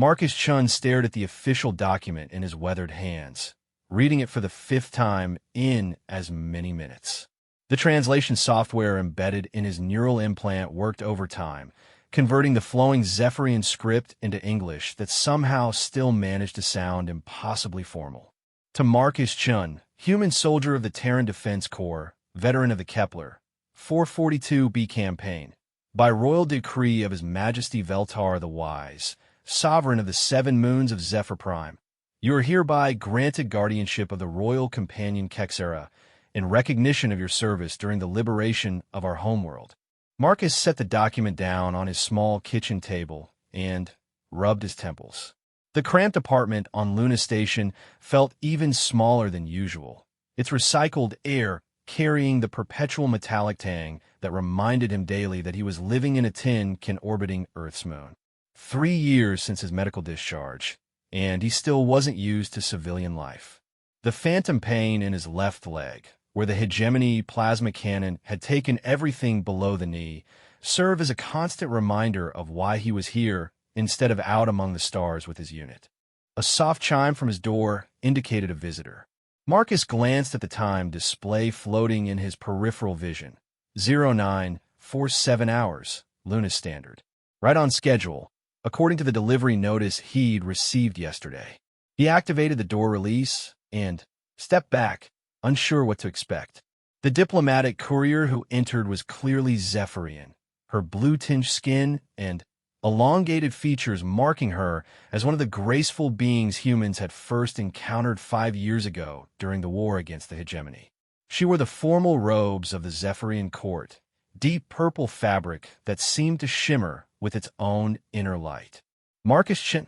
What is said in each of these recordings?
Marcus Chun stared at the official document in his weathered hands, reading it for the 5th time in as many minutes. The translation software embedded in his neural implant worked overtime, converting the flowing Zephyrian script into English that somehow still managed to sound impossibly formal. To Marcus Chun, human soldier of the Terran Defense Corps, veteran of the Kepler 442b campaign, by royal decree of His Majesty Veltar the Wise, sovereign of the 7 moons of Zephyr Prime, you are hereby granted guardianship of the royal companion Kexera in recognition of your service during the liberation of our homeworld. Marcus set the document down on his small kitchen table and rubbed his temples. The cramped apartment on Luna Station felt even smaller than usual, its recycled air carrying the perpetual metallic tang that reminded him daily that he was living in a tin can orbiting Earth's moon. 3 years since his medical discharge, and he still wasn't used to civilian life. The phantom pain in his left leg, where the hegemony plasma cannon had taken everything below the knee, served as a constant reminder of why he was here instead of out among the stars with his unit. A soft chime from his door indicated a visitor. Marcus glanced at the time display floating in his peripheral vision. 0947 hours, Luna Standard. Right on schedule, according to the delivery notice he'd received yesterday. He activated the door release and stepped back, unsure what to expect. The diplomatic courier who entered was clearly Zephyrian, her blue-tinged skin and elongated features marking her as one of the graceful beings humans had first encountered 5 years ago during the war against the hegemony. She wore the formal robes of the Zephyrian court, deep purple fabric that seemed to shimmer with its own inner light. Marcus Chin?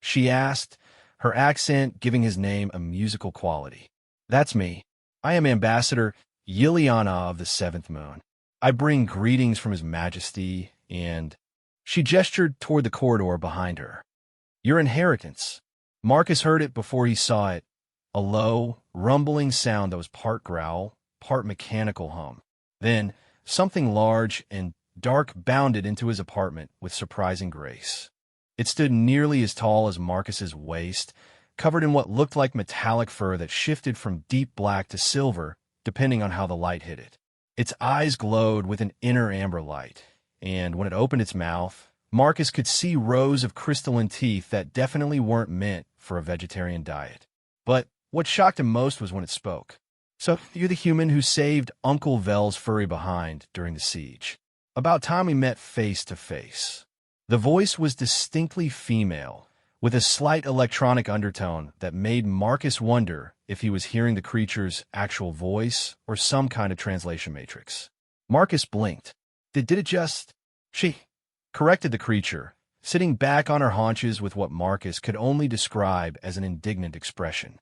She asked, her accent giving his name a musical quality. That's me. I am Ambassador Yiliana of the 7th Moon. I bring greetings from His Majesty and... She gestured toward the corridor behind her. Your inheritance. Marcus heard it before he saw it, a low, rumbling sound that was part growl, part mechanical hum. Then, something large and dark bounded into his apartment with surprising grace. It stood nearly as tall as Marcus's waist, covered in what looked like metallic fur that shifted from deep black to silver, depending on how the light hit it. Its eyes glowed with an inner amber light, and when it opened its mouth, Marcus could see rows of crystalline teeth that definitely weren't meant for a vegetarian diet. But what shocked him most was when it spoke. So, you're the human who saved Uncle Vel's furry behind during the siege. About time we met face to face. The voice was distinctly female, with a slight electronic undertone that made Marcus wonder if he was hearing the creature's actual voice or some kind of translation matrix. Marcus blinked. Did it just... She corrected the creature, sitting back on her haunches with what Marcus could only describe as an indignant expression.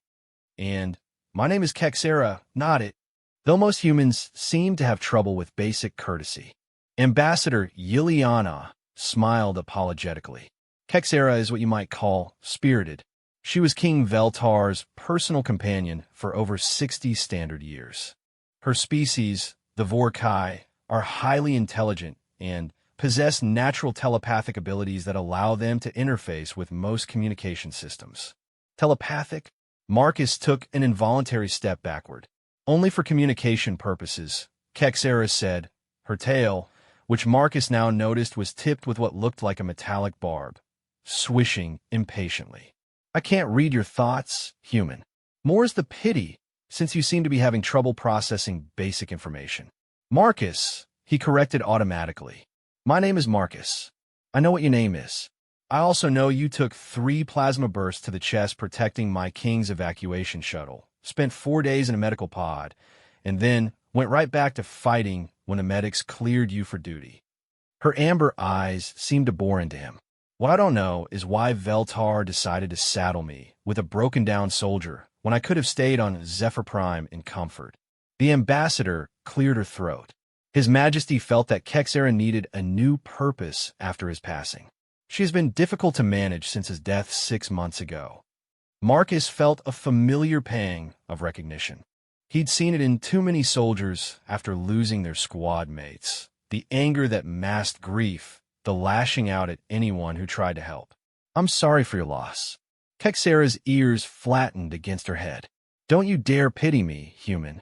And, my name is Kexera, not it. Though most humans seem to have trouble with basic courtesy. Ambassador Yiliana smiled apologetically. Kexera is what you might call spirited. She was King Veltar's personal companion for over 60 standard years. Her species, the Vorkai, are highly intelligent and possess natural telepathic abilities that allow them to interface with most communication systems. Telepathic? Marcus took an involuntary step backward. Only for communication purposes, Kexera said. Her tail, which Marcus now noticed was tipped with what looked like a metallic barb, swishing impatiently. I can't read your thoughts, human. More's the pity, since you seem to be having trouble processing basic information. Marcus, he corrected automatically. My name is Marcus. I know what your name is. I also know you took 3 plasma bursts to the chest protecting my king's evacuation shuttle, spent 4 days in a medical pod, and then went right back to fighting when the medics cleared you for duty. Her amber eyes seemed to bore into him. What I don't know is why Veltar decided to saddle me with a broken-down soldier when I could have stayed on Zephyr Prime in comfort. The ambassador cleared her throat. His Majesty felt that Kexera needed a new purpose after his passing. She has been difficult to manage since his death 6 months ago. Marcus felt a familiar pang of recognition. He'd seen it in too many soldiers after losing their squad mates. The anger that masked grief, the lashing out at anyone who tried to help. I'm sorry for your loss. Kexera's ears flattened against her head. Don't you dare pity me, human.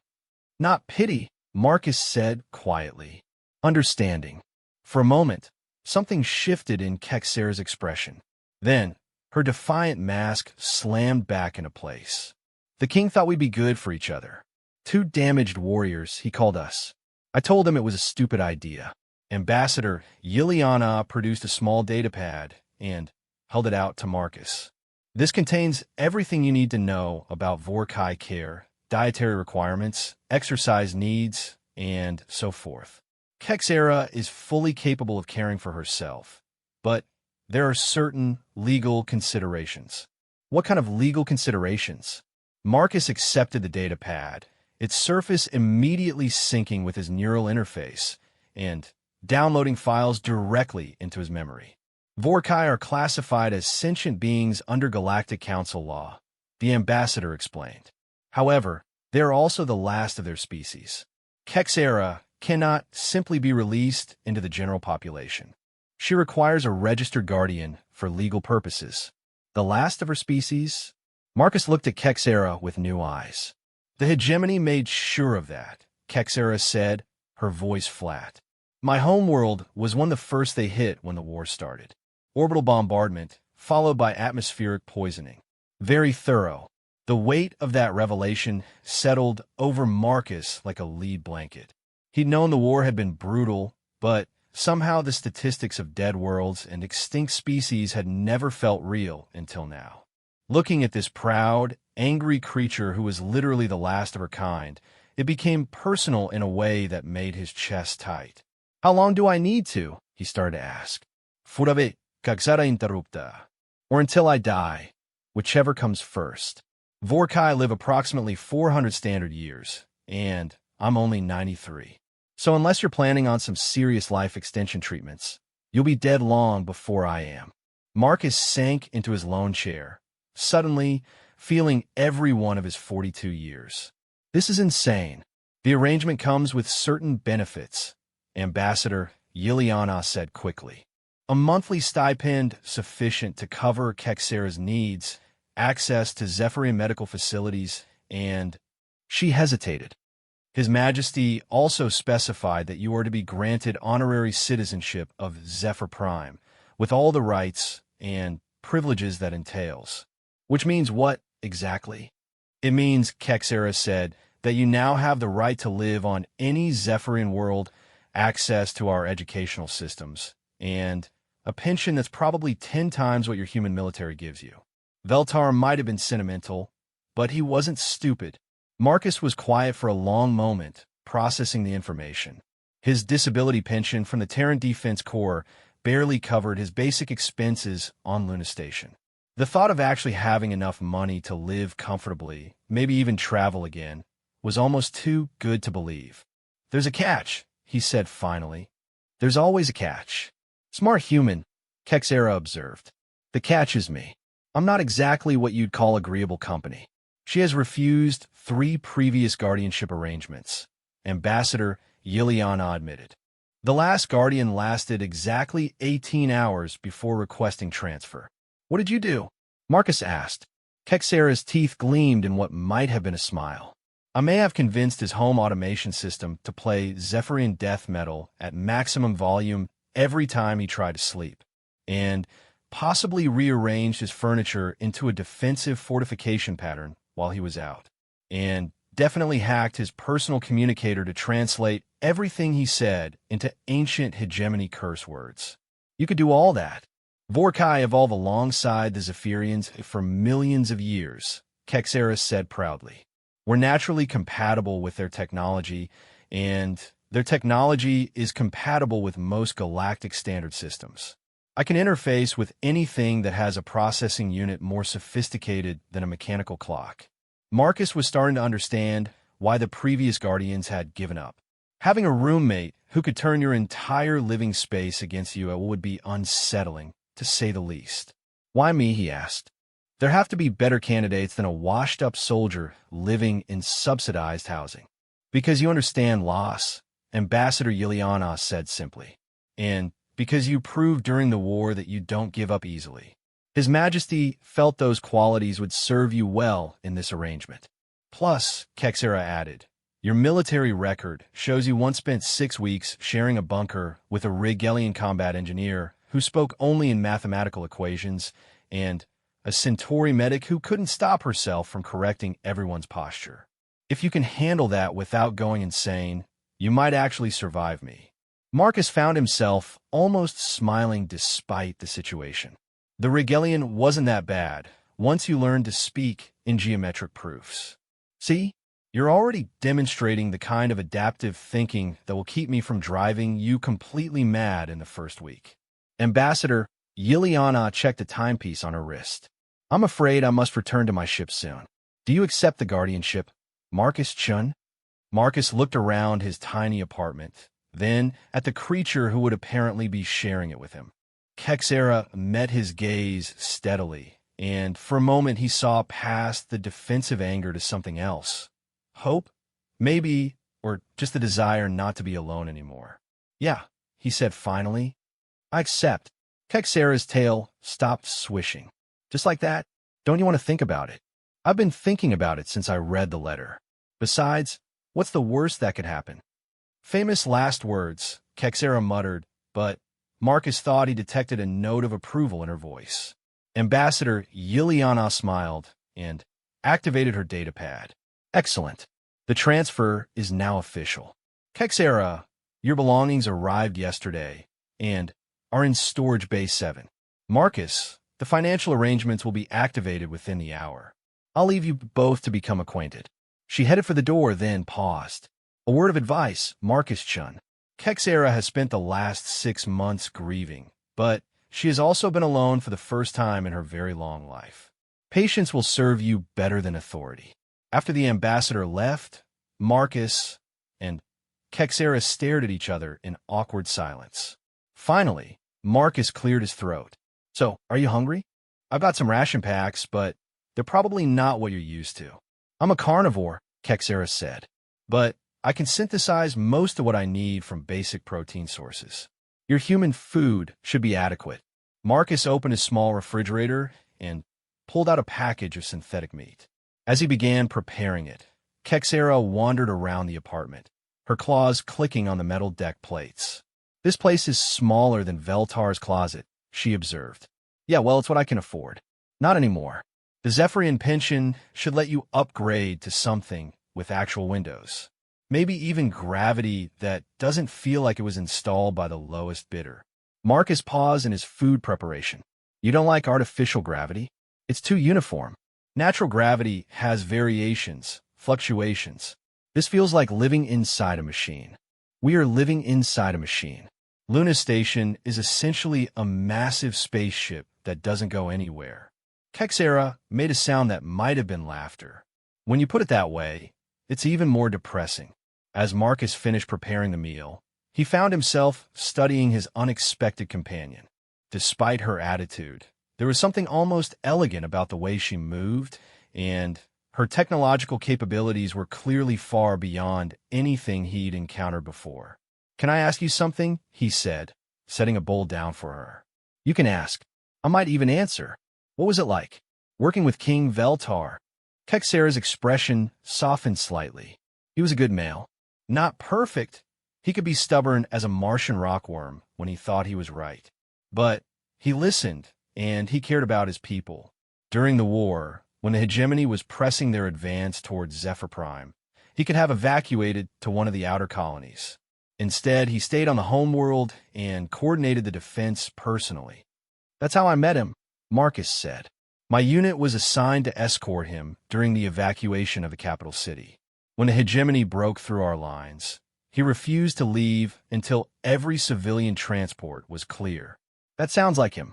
Not pity, Marcus said quietly. Understanding. For a moment, something shifted in Kexera's expression. Then, her defiant mask slammed back into place. The king thought we'd be good for each other. Two damaged warriors, he called us. I told him it was a stupid idea. Ambassador Yiliana produced a small datapad and held it out to Marcus. This contains everything you need to know about Vorkai care, dietary requirements, exercise needs, and so forth. Kexera is fully capable of caring for herself, but there are certain legal considerations. What kind of legal considerations? Marcus accepted the datapad, its surface immediately syncing with his neural interface and downloading files directly into his memory. Vorkai are classified as sentient beings under Galactic Council law, the ambassador explained. However, they are also the last of their species. Kexera cannot simply be released into the general population. She requires a registered guardian for legal purposes. The last of her species? Marcus looked at Kexera with new eyes. The hegemony made sure of that, Kexera said, her voice flat. My homeworld was one of the first they hit when the war started. Orbital bombardment, followed by atmospheric poisoning. Very thorough. The weight of that revelation settled over Marcus like a lead blanket. He'd known the war had been brutal, but somehow the statistics of dead worlds and extinct species had never felt real until now. Looking at this proud, angry creature who was literally the last of her kind, it became personal in a way that made his chest tight. How long do I need to? He started to ask. Furave kagsara interrupta. Or until I die, whichever comes first. Vorkai live approximately 400 standard years, and I'm only 93. So unless you're planning on some serious life extension treatments, you'll be dead long before I am. Marcus sank into his lone chair, suddenly feeling every one of his 42 years. This is insane. The arrangement comes with certain benefits, Ambassador Yiliana said quickly. A monthly stipend sufficient to cover Kexera's needs, access to Zephyrian medical facilities, and she hesitated. His Majesty also specified that you are to be granted honorary citizenship of Zephyr Prime, with all the rights and privileges that entails. Which means what, exactly? It means, Kexera said, that you now have the right to live on any Zephyrian world, access to our educational systems, and a pension that's probably 10 times what your human military gives you. Veltar might have been sentimental, but he wasn't stupid. Marcus was quiet for a long moment, processing the information. His disability pension from the Terran Defense Corps barely covered his basic expenses on Luna Station. The thought of actually having enough money to live comfortably, maybe even travel again, was almost too good to believe. There's a catch, he said finally. There's always a catch. Smart human, Kexera observed. The catch is me. I'm not exactly what you'd call agreeable company. She has refused 3 previous guardianship arrangements, Ambassador Yiliana admitted. The last guardian lasted exactly 18 hours before requesting transfer. What did you do? Marcus asked. Kexera's teeth gleamed in what might have been a smile. I may have convinced his home automation system to play Zephyrian death metal at maximum volume every time he tried to sleep, and possibly rearranged his furniture into a defensive fortification pattern while he was out, and definitely hacked his personal communicator to translate everything he said into ancient hegemony curse words. You could do all that. Vorkai evolve alongside the Zephyrians for millions of years, Kexera said proudly. We're naturally compatible with their technology, and their technology is compatible with most galactic standard systems. I can interface with anything that has a processing unit more sophisticated than a mechanical clock. Marcus was starting to understand why the previous Guardians had given up. Having a roommate who could turn your entire living space against you would be unsettling, to say the least. Why me, he asked. There have to be better candidates than a washed-up soldier living in subsidized housing. Because you understand loss, Ambassador Yiliana said simply. And because you proved during the war that you don't give up easily. His Majesty felt those qualities would serve you well in this arrangement. Plus, Kexera added, your military record shows you once spent 6 weeks sharing a bunker with a Rigelian combat engineer who spoke only in mathematical equations and a Centauri medic who couldn't stop herself from correcting everyone's posture. If you can handle that without going insane, you might actually survive me. Marcus found himself almost smiling despite the situation. The Rigelian wasn't that bad once you learned to speak in geometric proofs. See, you're already demonstrating the kind of adaptive thinking that will keep me from driving you completely mad in the first week. Ambassador Yiliana checked the timepiece on her wrist. I'm afraid I must return to my ship soon. Do you accept the guardianship, Marcus Chun? Marcus looked around his tiny apartment, then at the creature who would apparently be sharing it with him. Kexera met his gaze steadily, and for a moment he saw past the defensive anger to something else. Hope? Maybe, or just the desire not to be alone anymore. Yeah, he said finally. I accept. Kexera's tail stopped swishing. Just like that? Don't you want to think about it? I've been thinking about it since I read the letter. Besides, what's the worst that could happen? Famous last words, Kexera muttered, but Marcus thought he detected a note of approval in her voice. Ambassador Yiliana smiled and activated her datapad. Excellent. The transfer is now official. Kexera, your belongings arrived yesterday and are in Storage Bay 7. Marcus, the financial arrangements will be activated within the hour. I'll leave you both to become acquainted. She headed for the door, then paused. A word of advice, Marcus Chun. Kexera has spent the last 6 months grieving, but she has also been alone for the first time in her very long life. Patience will serve you better than authority. After the ambassador left, Marcus and Kexera stared at each other in awkward silence. Finally, Marcus cleared his throat. So, are you hungry? I've got some ration packs, but they're probably not what you're used to. I'm a carnivore, Kexera said, but I can synthesize most of what I need from basic protein sources. Your human food should be adequate. Marcus opened his small refrigerator and pulled out a package of synthetic meat. As he began preparing it, Kexera wandered around the apartment, her claws clicking on the metal deck plates. This place is smaller than Veltar's closet, she observed. Yeah, well, it's what I can afford. Not anymore. The Zephyrian pension should let you upgrade to something with actual windows. Maybe even gravity that doesn't feel like it was installed by the lowest bidder. Marcus paused in his food preparation. You don't like artificial gravity? It's too uniform. Natural gravity has variations, fluctuations. This feels like living inside a machine. We are living inside a machine. Luna Station is essentially a massive spaceship that doesn't go anywhere. Kexera made a sound that might have been laughter. When you put it that way, it's even more depressing. As Marcus finished preparing the meal, he found himself studying his unexpected companion. Despite her attitude, there was something almost elegant about the way she moved, and her technological capabilities were clearly far beyond anything he'd encountered before. Can I ask you something? He said, setting a bowl down for her. You can ask. I might even answer. What was it like, working with King Veltar? Kexera's expression softened slightly. He was a good male. Not perfect. He could be stubborn as a Martian rockworm when he thought he was right. But he listened, and he cared about his people. During the war, when the hegemony was pressing their advance towards Zephyr Prime, he could have evacuated to one of the outer colonies. Instead, he stayed on the homeworld and coordinated the defense personally. That's how I met him, Marcus said. My unit was assigned to escort him during the evacuation of the capital city. When the hegemony broke through our lines, he refused to leave until every civilian transport was clear. That sounds like him.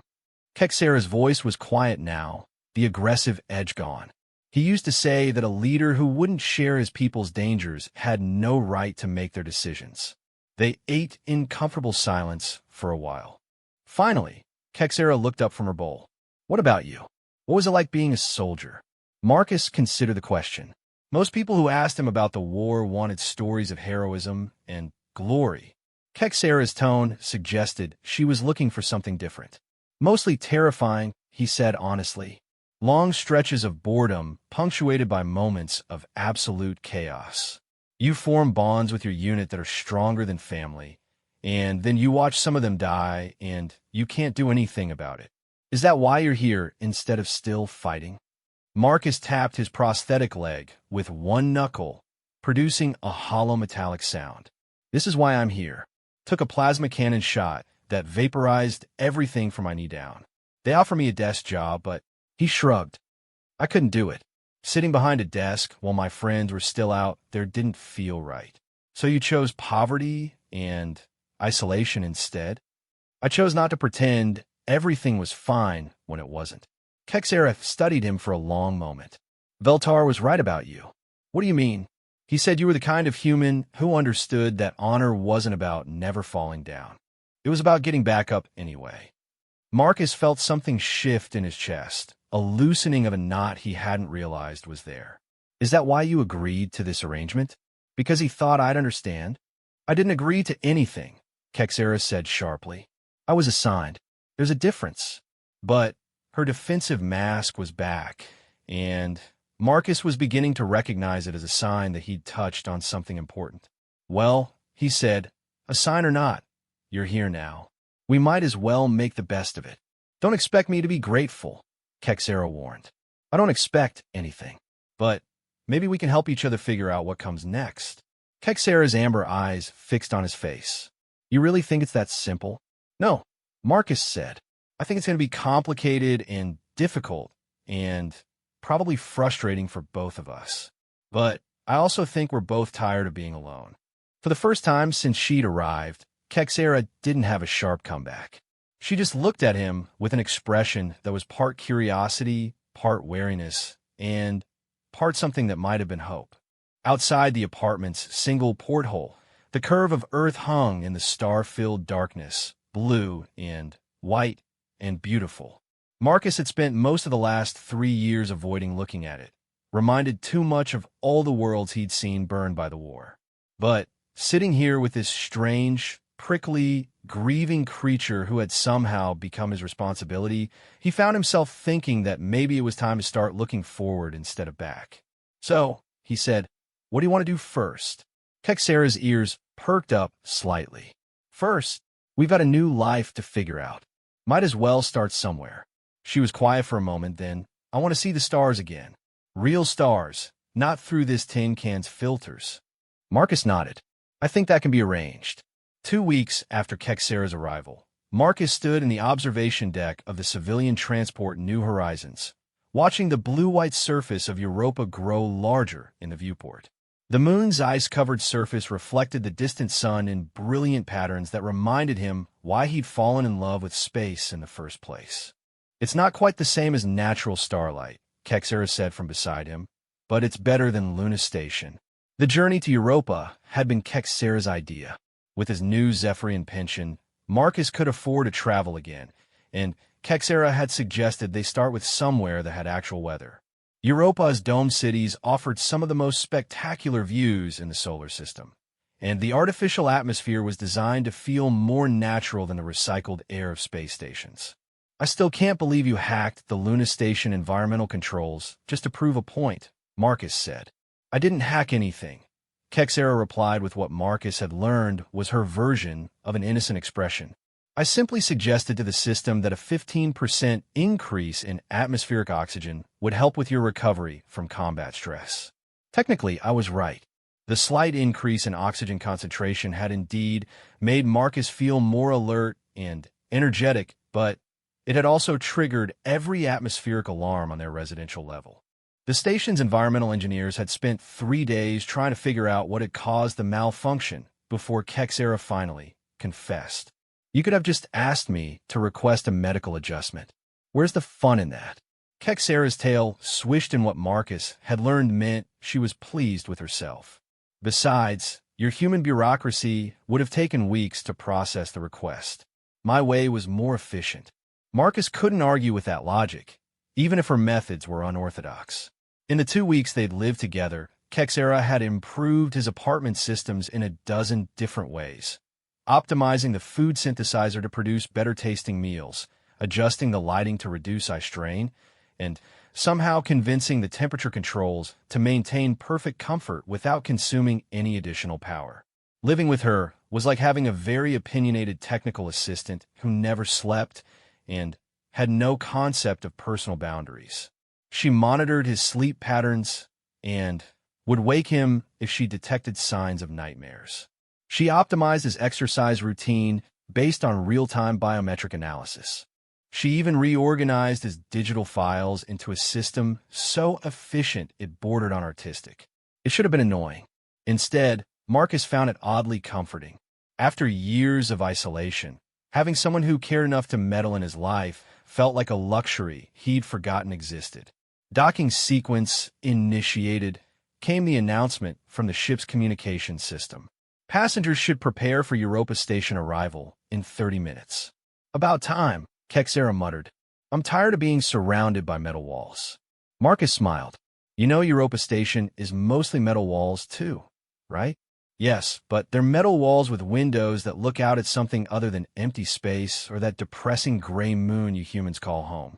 Kexera's voice was quiet now, the aggressive edge gone. He used to say that a leader who wouldn't share his people's dangers had no right to make their decisions. They ate in comfortable silence for a while. Finally, Kexera looked up from her bowl. What about you? What was it like being a soldier? Marcus considered the question. Most people who asked him about the war wanted stories of heroism and glory. Kexera's tone suggested she was looking for something different. Mostly terrifying, he said honestly. Long stretches of boredom punctuated by moments of absolute chaos. You form bonds with your unit that are stronger than family, and then you watch some of them die, and you can't do anything about it. Is that why you're here instead of still fighting? Marcus tapped his prosthetic leg with one knuckle, producing a hollow metallic sound. This is why I'm here. Took a plasma cannon shot that vaporized everything from my knee down. They offered me a desk job, but he shrugged. I couldn't do it. Sitting behind a desk while my friends were still out there didn't feel right. So you chose poverty and isolation instead? I chose not to pretend everything was fine when it wasn't. Kexera studied him for a long moment. Veltar was right about you. What do you mean? He said you were the kind of human who understood that honor wasn't about never falling down. It was about getting back up anyway. Marcus felt something shift in his chest, a loosening of a knot he hadn't realized was there. Is that why you agreed to this arrangement? Because he thought I'd understand? I didn't agree to anything, Kexera said sharply. I was assigned. There's a difference. But her defensive mask was back, and Marcus was beginning to recognize it as a sign that he'd touched on something important. Well, he said, assign or not, you're here now. We might as well make the best of it. Don't expect me to be grateful, Kexera warned. I don't expect anything, but maybe we can help each other figure out what comes next. Kexera's amber eyes fixed on his face. You really think it's that simple? No, Marcus said. I think it's going to be complicated and difficult and probably frustrating for both of us. But I also think we're both tired of being alone. For the first time since she'd arrived, Kexera didn't have a sharp comeback. She just looked at him with an expression that was part curiosity, part wariness, and part something that might have been hope. Outside the apartment's single porthole, the curve of Earth hung in the star-filled darkness, blue and white and beautiful. Marcus had spent most of the last 3 years avoiding looking at it, reminded too much of all the worlds he'd seen burned by the war. But sitting here with this strange, prickly, grieving creature who had somehow become his responsibility, he found himself thinking that maybe it was time to start looking forward instead of back. So, he said, what do you want to do first? Kexera's ears perked up slightly. First, we've got a new life to figure out. Might as well start somewhere. She was quiet for a moment, then, I want to see the stars again. Real stars, not through this tin can's filters. Marcus nodded. I think that can be arranged. 2 weeks after Kexera's arrival, Marcus stood in the observation deck of the civilian transport New Horizons, watching the blue-white surface of Europa grow larger in the viewport. The moon's ice-covered surface reflected the distant sun in brilliant patterns that reminded him why he'd fallen in love with space in the first place. It's not quite the same as natural starlight, Kexera said from beside him, but it's better than Luna Station. The journey to Europa had been Kexera's idea. With his new Zephyrian pension, Marcus could afford to travel again, and Kexera had suggested they start with somewhere that had actual weather. Europa's domed cities offered some of the most spectacular views in the solar system, and the artificial atmosphere was designed to feel more natural than the recycled air of space stations. I still can't believe you hacked the Luna Station environmental controls just to prove a point, Marcus said. I didn't hack anything. Kexera replied with what Marcus had learned was her version of an innocent expression. I simply suggested to the system that a 15% increase in atmospheric oxygen would help with your recovery from combat stress. Technically, I was right. The slight increase in oxygen concentration had indeed made Marcus feel more alert and energetic, but it had also triggered every atmospheric alarm on their residential level. The station's environmental engineers had spent 3 days trying to figure out what had caused the malfunction before Kexera finally confessed. You could have just asked me to request a medical adjustment. Where's the fun in that? Kexera's tail swished in what Marcus had learned meant she was pleased with herself. Besides, your human bureaucracy would have taken weeks to process the request. My way was more efficient. Marcus couldn't argue with that logic, even if her methods were unorthodox. In the 2 weeks they'd lived together, Kexera had improved his apartment systems in a dozen different ways. Optimizing the food synthesizer to produce better-tasting meals, adjusting the lighting to reduce eye strain, and somehow convincing the temperature controls to maintain perfect comfort without consuming any additional power. Living with her was like having a very opinionated technical assistant who never slept and had no concept of personal boundaries. She monitored his sleep patterns and would wake him if she detected signs of nightmares. She optimized his exercise routine based on real-time biometric analysis. She even reorganized his digital files into a system so efficient it bordered on artistic. It should have been annoying. Instead, Marcus found it oddly comforting. After years of isolation, having someone who cared enough to meddle in his life felt like a luxury he'd forgotten existed. Docking sequence initiated came the announcement from the ship's communications system. Passengers should prepare for Europa Station arrival in 30 minutes. About time, Kexera muttered. I'm tired of being surrounded by metal walls. Marcus smiled. You know Europa Station is mostly metal walls too, right? Yes, but they're metal walls with windows that look out at something other than empty space or that depressing gray moon you humans call home.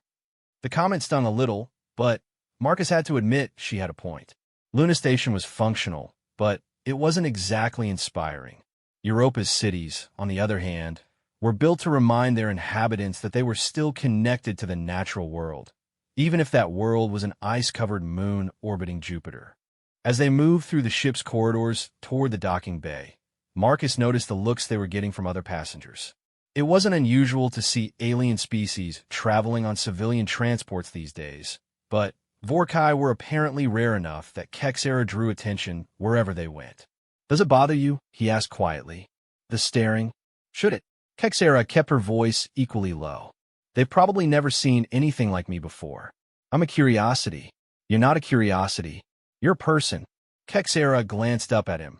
The comment stung a little, but Marcus had to admit she had a point. Luna Station was functional, but it wasn't exactly inspiring. Europa's cities, on the other hand, were built to remind their inhabitants that they were still connected to the natural world, even if that world was an ice-covered moon orbiting Jupiter. As they moved through the ship's corridors toward the docking bay, Marcus noticed the looks they were getting from other passengers. It wasn't unusual to see alien species traveling on civilian transports these days, but Vorkai were apparently rare enough that Kexera drew attention wherever they went. Does it bother you? He asked quietly. The staring? Should it? Kexera kept her voice equally low. They've probably never seen anything like me before. I'm a curiosity. You're not a curiosity. You're a person. Kexera glanced up at him,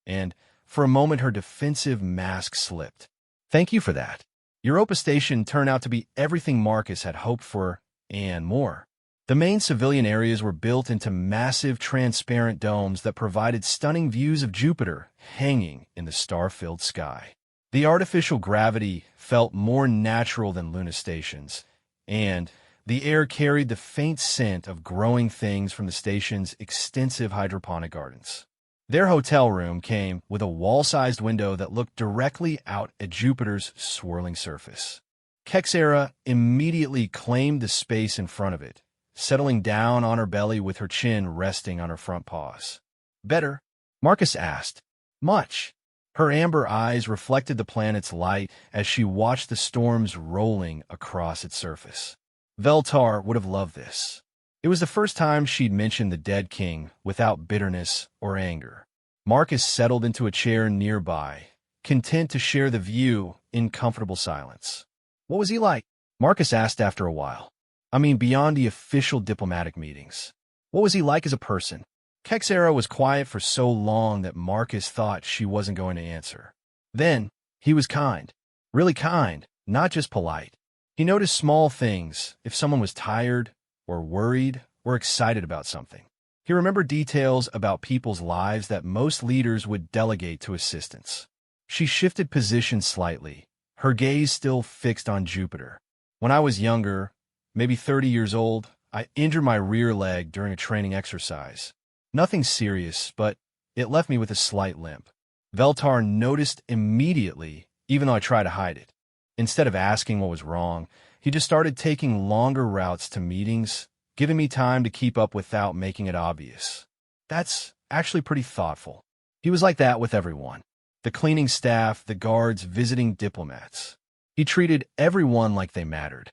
and for a moment her defensive mask slipped. Thank you for that. Europa Station turned out to be everything Marcus had hoped for, and more. The main civilian areas were built into massive transparent domes that provided stunning views of Jupiter hanging in the star-filled sky. The artificial gravity felt more natural than Luna Station's, and the air carried the faint scent of growing things from the station's extensive hydroponic gardens. Their hotel room came with a wall-sized window that looked directly out at Jupiter's swirling surface. Kexera immediately claimed the space in front of it, settling down on her belly with her chin resting on her front paws. Better? Marcus asked. Much. Her amber eyes reflected the planet's light as she watched the storms rolling across its surface. Veltar would have loved this. It was the first time she'd mentioned the dead king without bitterness or anger. Marcus settled into a chair nearby, content to share the view in comfortable silence. What was he like? Marcus asked after a while. I mean, beyond the official diplomatic meetings. What was he like as a person? Kexera was quiet for so long that Marcus thought she wasn't going to answer. Then, he was kind. Really kind, not just polite. He noticed small things, if someone was tired, or worried, or excited about something. He remembered details about people's lives that most leaders would delegate to assistants. She shifted position slightly, her gaze still fixed on Jupiter. When I was younger, maybe 30 years old, I injured my rear leg during a training exercise. Nothing serious, but it left me with a slight limp. Veltar noticed immediately, even though I tried to hide it. Instead of asking what was wrong, he just started taking longer routes to meetings, giving me time to keep up without making it obvious. That's actually pretty thoughtful. He was like that with everyone. The cleaning staff, the guards, visiting diplomats. He treated everyone like they mattered.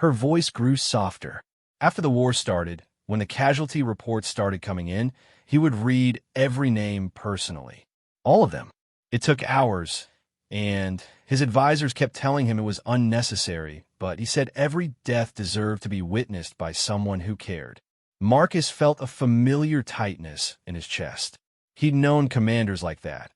Her voice grew softer. After the war started, when the casualty reports started coming in, he would read every name personally. All of them. It took hours, and his advisors kept telling him it was unnecessary, but he said every death deserved to be witnessed by someone who cared. Marcus felt a familiar tightness in his chest. He'd known commanders like that,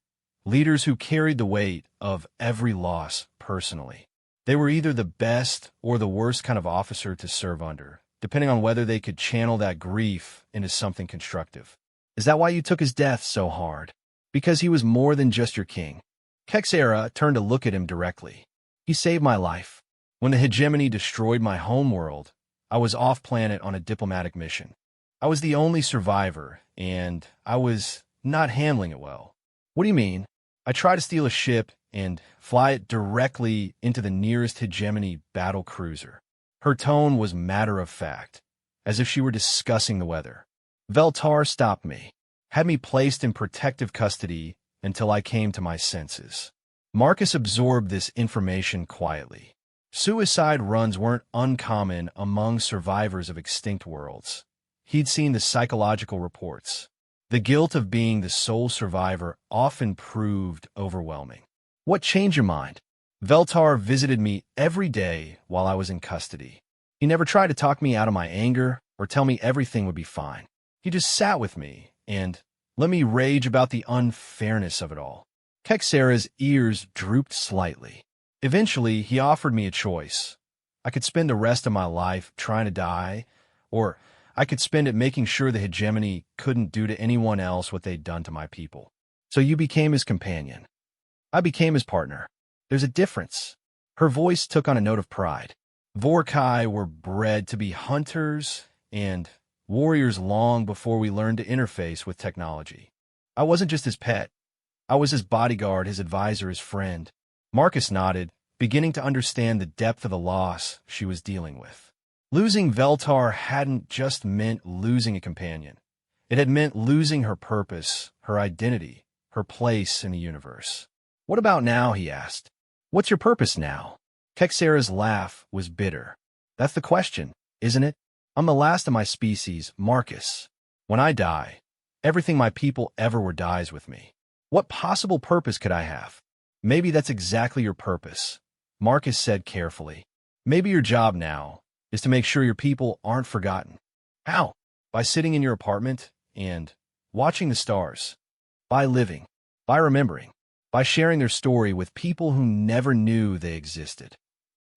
leaders who carried the weight of every loss personally. They were either the best or the worst kind of officer to serve under, depending on whether they could channel that grief into something constructive. Is that why you took his death so hard? Because he was more than just your king. Kexera turned to look at him directly. He saved my life. When the hegemony destroyed my homeworld, I was off-planet on a diplomatic mission. I was the only survivor, and I was not handling it well. What do you mean? I tried to steal a ship and fly it directly into the nearest hegemony battle cruiser. Her tone was matter-of-fact, as if she were discussing the weather. Veltar stopped me, had me placed in protective custody until I came to my senses. Marcus absorbed this information quietly. Suicide runs weren't uncommon among survivors of extinct worlds. He'd seen the psychological reports. The guilt of being the sole survivor often proved overwhelming. What changed your mind? Veltar visited me every day while I was in custody. He never tried to talk me out of my anger or tell me everything would be fine. He just sat with me and let me rage about the unfairness of it all. Kexera's ears drooped slightly. Eventually, he offered me a choice. I could spend the rest of my life trying to die, or I could spend it making sure the hegemony couldn't do to anyone else what they'd done to my people. So you became his companion. I became his partner. There's a difference. Her voice took on a note of pride. Vorkai were bred to be hunters and warriors long before we learned to interface with technology. I wasn't just his pet. I was his bodyguard, his advisor, his friend. Marcus nodded, beginning to understand the depth of the loss she was dealing with. Losing Veltar hadn't just meant losing a companion. It had meant losing her purpose, her identity, her place in the universe. What about now, he asked. What's your purpose now? Kexera's laugh was bitter. That's the question, isn't it? I'm the last of my species, Marcus. When I die, everything my people ever were dies with me. What possible purpose could I have? Maybe that's exactly your purpose, Marcus said carefully. Maybe your job now is to make sure your people aren't forgotten. How? By sitting in your apartment and watching the stars. By living. By remembering. By sharing their story with people who never knew they existed.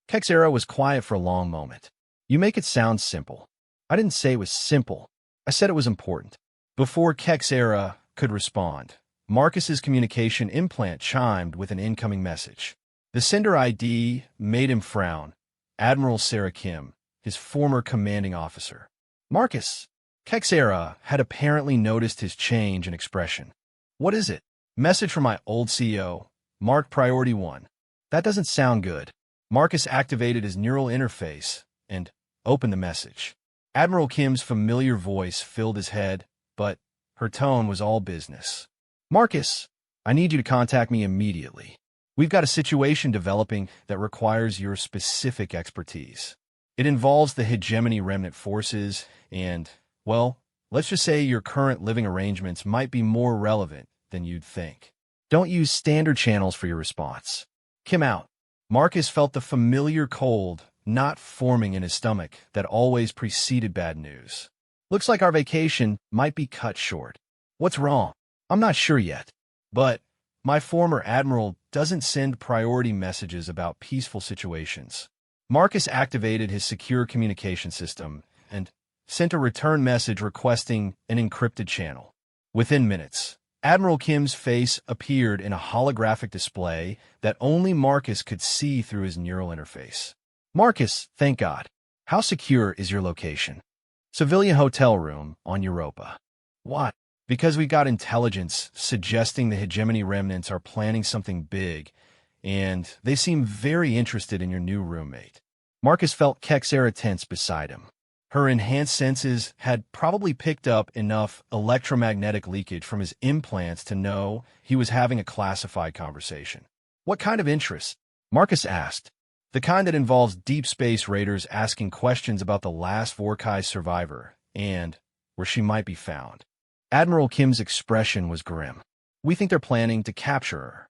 Kexera was quiet for a long moment. You make it sound simple. I didn't say it was simple. I said it was important. Before Kexera could respond, Marcus's communication implant chimed with an incoming message. The sender ID made him frown. Admiral Sarah Kim, his former commanding officer. Marcus. Kexera had apparently noticed his change in expression. What is it? Message from my old CEO. Marked Priority 1. That doesn't sound good. Marcus activated his neural interface and opened the message. Admiral Kim's familiar voice filled his head, but her tone was all business. Marcus, I need you to contact me immediately. We've got a situation developing that requires your specific expertise. It involves the hegemony remnant forces and, well, let's just say your current living arrangements might be more relevant than you'd think. Don't use standard channels for your response. Kim out. Marcus felt the familiar cold not forming in his stomach that always preceded bad news. Looks like our vacation might be cut short. What's wrong? I'm not sure yet, but my former admiral doesn't send priority messages about peaceful situations. Marcus activated his secure communication system and sent a return message requesting an encrypted channel. Within minutes, Admiral Kim's face appeared in a holographic display that only Marcus could see through his neural interface. Marcus, thank God. How secure is your location? Civilian hotel room on Europa. What? Because we got intelligence suggesting the hegemony remnants are planning something big, and they seem very interested in your new roommate. Marcus felt Kexera tense beside him. Her enhanced senses had probably picked up enough electromagnetic leakage from his implants to know he was having a classified conversation. What kind of interest? Marcus asked. The kind that involves deep space raiders asking questions about the last Vorkai survivor and where she might be found. Admiral Kim's expression was grim. We think they're planning to capture her.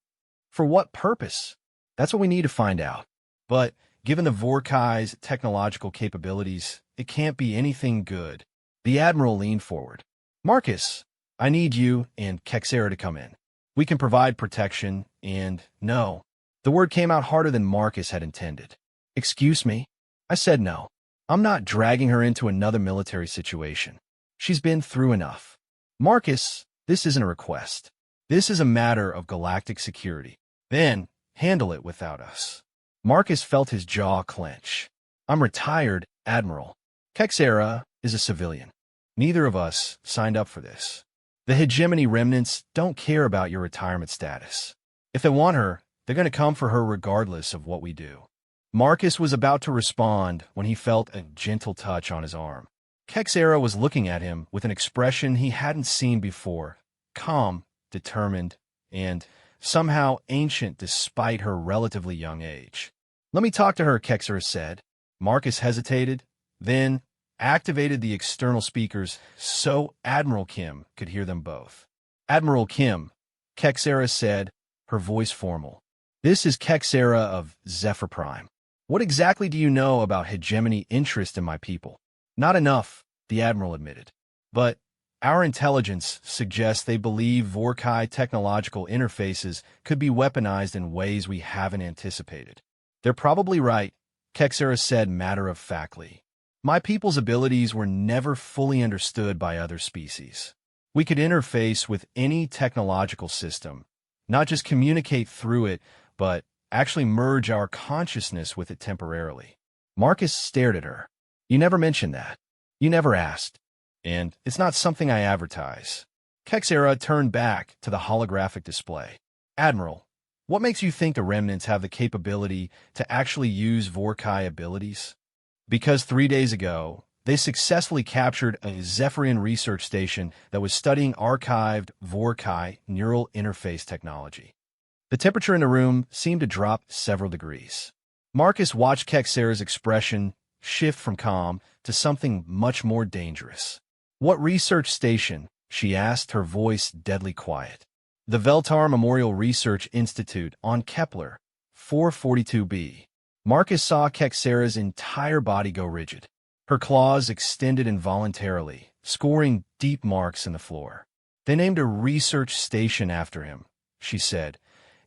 For what purpose? That's what we need to find out. But given the Vorkai's technological capabilities, it can't be anything good. The Admiral leaned forward. Marcus, I need you and Kexera to come in. We can provide protection, and no. The word came out harder than Marcus had intended. Excuse me? I said no. I'm not dragging her into another military situation. She's been through enough. Marcus, this isn't a request. This is a matter of galactic security. Then, handle it without us. Marcus felt his jaw clench. I'm retired, Admiral. Kexera is a civilian. Neither of us signed up for this. The hegemony remnants don't care about your retirement status. If they want her, they're going to come for her regardless of what we do. Marcus was about to respond when he felt a gentle touch on his arm. Kexera was looking at him with an expression he hadn't seen before, calm, determined, and somehow ancient despite her relatively young age. Let me talk to her, Kexera said. Marcus hesitated, then activated the external speakers so Admiral Kim could hear them both. Admiral Kim, Kexera said, her voice formal. This is Kexera of Zephyr Prime. What exactly do you know about hegemony interest in my people? Not enough, the Admiral admitted. But our intelligence suggests they believe Vorkai technological interfaces could be weaponized in ways we haven't anticipated. They're probably right, Kexera said matter-of-factly. My people's abilities were never fully understood by other species. We could interface with any technological system, not just communicate through it, but actually merge our consciousness with it temporarily. Marcus stared at her. You never mentioned that. You never asked. And it's not something I advertise. Kexera turned back to the holographic display. Admiral, what makes you think the remnants have the capability to actually use Vorkai abilities? Because 3 days ago, they successfully captured a Zephyrian research station that was studying archived Vorkai neural interface technology. The temperature in the room seemed to drop several degrees. Marcus watched Kexera's expression shift from calm to something much more dangerous. What research station? She asked, her voice deadly quiet. The Veltar Memorial Research Institute on Kepler, 442b. Marcus saw Kexera's entire body go rigid. Her claws extended involuntarily, scoring deep marks in the floor. They named a research station after him, she said,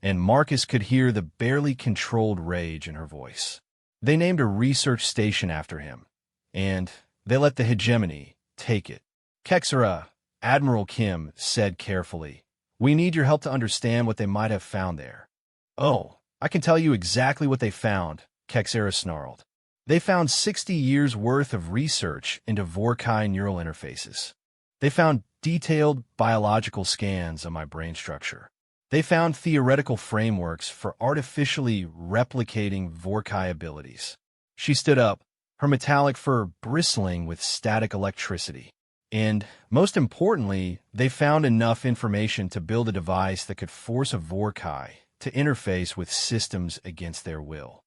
and Marcus could hear the barely controlled rage in her voice. They named a research station after him, and they let the hegemony take it. Kexera, Admiral Kim said carefully, we need your help to understand what they might have found there. Oh, I can tell you exactly what they found, Kexera snarled. They found 60 years' worth of research into Vorkai neural interfaces. They found detailed biological scans of my brain structure. They found theoretical frameworks for artificially replicating Vorkai abilities. She stood up, her metallic fur bristling with static electricity. And, most importantly, they found enough information to build a device that could force a Vorkai to interface with systems against their will.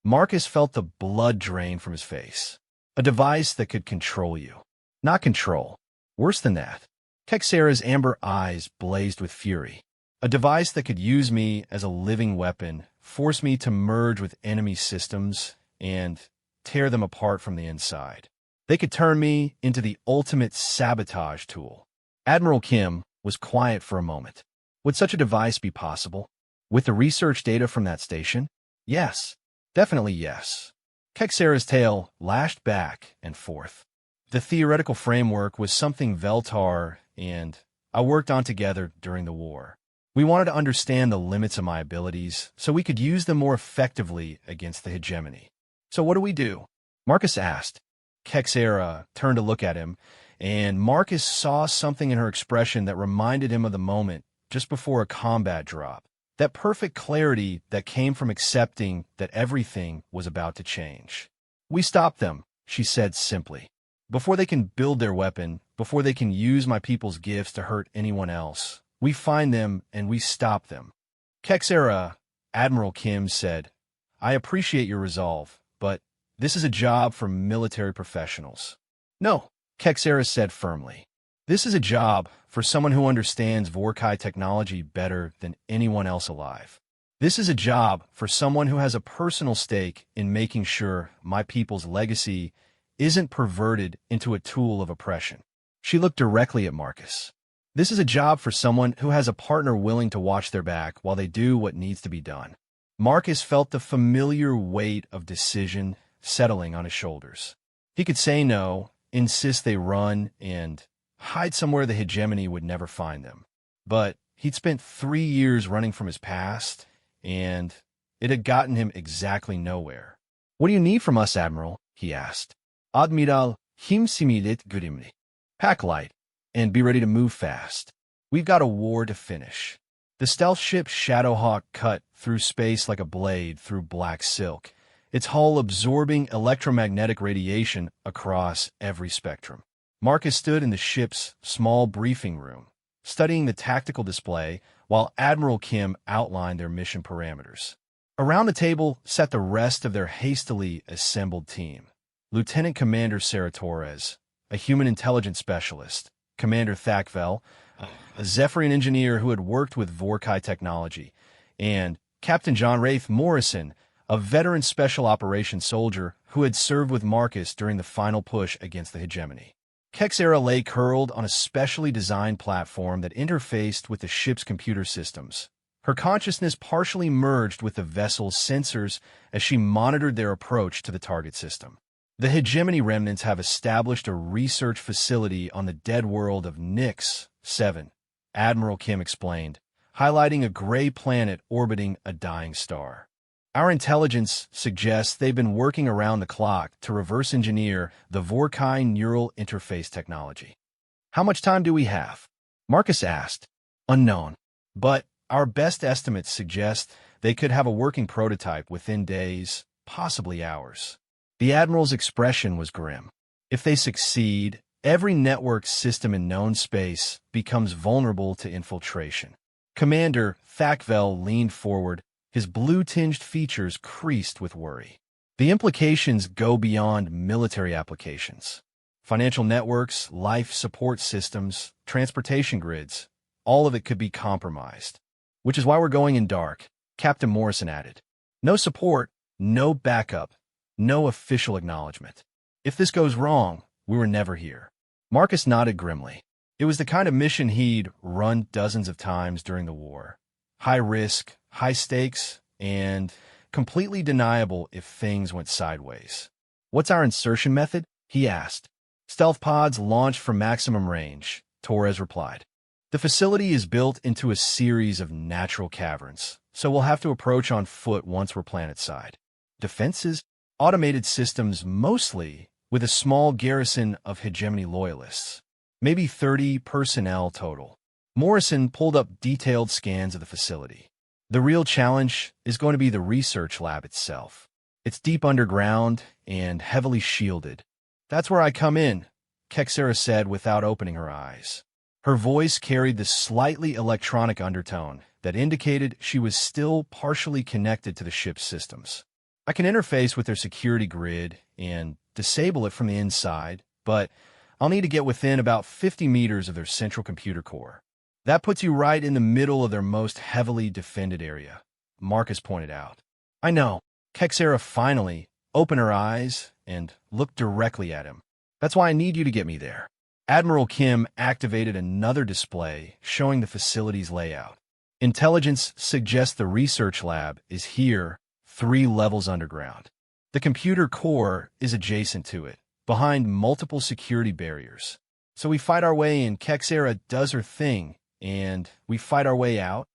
Marcus felt the blood drain from his face. A device that could control you. Not control. Worse than that. Kexera's amber eyes blazed with fury. A device that could use me as a living weapon, force me to merge with enemy systems, and tear them apart from the inside. They could turn me into the ultimate sabotage tool. Admiral Kim was quiet for a moment. Would such a device be possible? With the research data from that station? Yes. Definitely yes. Kexera's tail lashed back and forth. The theoretical framework was something Veltar and I worked on together during the war. We wanted to understand the limits of my abilities so we could use them more effectively against the hegemony. So what do we do? Marcus asked. Kexera turned to look at him, and Marcus saw something in her expression that reminded him of the moment just before a combat drop. That perfect clarity that came from accepting that everything was about to change. We stop them, she said simply. Before they can build their weapon, before they can use my people's gifts to hurt anyone else, we find them and we stop them. Kexera, Admiral Kim said, I appreciate your resolve, but this is a job for military professionals. No, Kexera said firmly. This is a job for someone who understands Vorkai technology better than anyone else alive. This is a job for someone who has a personal stake in making sure my people's legacy isn't perverted into a tool of oppression. She looked directly at Marcus. This is a job for someone who has a partner willing to watch their back while they do what needs to be done. Marcus felt the familiar weight of decision settling on his shoulders. He could say no, insist they run, and hide somewhere the hegemony would never find them. But he'd spent 3 years running from his past, and It had gotten him exactly nowhere. "What do you need from us, Admiral?" he asked. "Admiral himsimidit gudimni. Pack light, and be ready to move fast. We've got a war to finish." The stealth ship Shadowhawk cut through space like a blade through black silk, its hull absorbing electromagnetic radiation across every spectrum. Marcus stood in the ship's small briefing room, studying the tactical display while Admiral Kim outlined their mission parameters. Around the table sat the rest of their hastily assembled team. Lieutenant Commander Sarah Torres, a human intelligence specialist, Commander Thakvel, a Zephyrian engineer who had worked with Vorkai technology, and Captain John Rafe Morrison, a veteran special operations soldier who had served with Marcus during the final push against the hegemony. Kexera lay curled on a specially designed platform that interfaced with the ship's computer systems. Her consciousness partially merged with the vessel's sensors as she monitored their approach to the target system. The hegemony remnants have established a research facility on the dead world of Nix 7, Admiral Kim explained, highlighting a gray planet orbiting a dying star. "Our intelligence suggests they've been working around the clock to reverse engineer the Vorkai neural interface technology." "How much time do we have?" Marcus asked. "Unknown. But our best estimates suggest they could have a working prototype within days, possibly hours." The Admiral's expression was grim. "If they succeed, every network system in known space becomes vulnerable to infiltration." Commander Thakvel leaned forward, his blue-tinged features creased with worry. "The implications go beyond military applications. Financial networks, life support systems, transportation grids, all of it could be compromised. Which is why we're going in dark," Captain Morrison added. "No support, no backup, no official acknowledgement. If this goes wrong, we were never here." Marcus nodded grimly. It was the kind of mission he'd run dozens of times during the war. High risk, high stakes, and completely deniable if things went sideways. "What's our insertion method?" he asked. "Stealth pods launched from maximum range," Torres replied. "The facility is built into a series of natural caverns, so we'll have to approach on foot once we're planetside. Defenses? Automated systems mostly, with a small garrison of hegemony loyalists. Maybe 30 personnel total." Morrison pulled up detailed scans of the facility. "The real challenge is going to be the research lab itself. It's deep underground and heavily shielded." "That's where I come in," Kexera said without opening her eyes. Her voice carried the slightly electronic undertone that indicated she was still partially connected to the ship's systems. "I can interface with their security grid and disable it from the inside, but I'll need to get within about 50 meters of their central computer core. That puts you right in the middle of their most heavily defended area," Marcus pointed out. "I know." Kexera finally opened her eyes and looked directly at him. "That's why I need you to get me there." Admiral Kim activated another display showing the facility's layout. "Intelligence suggests the research lab is here, 3 levels underground. The computer core is adjacent to it, behind multiple security barriers. So we fight our way in, Kexera does her thing, and we fight our way out?"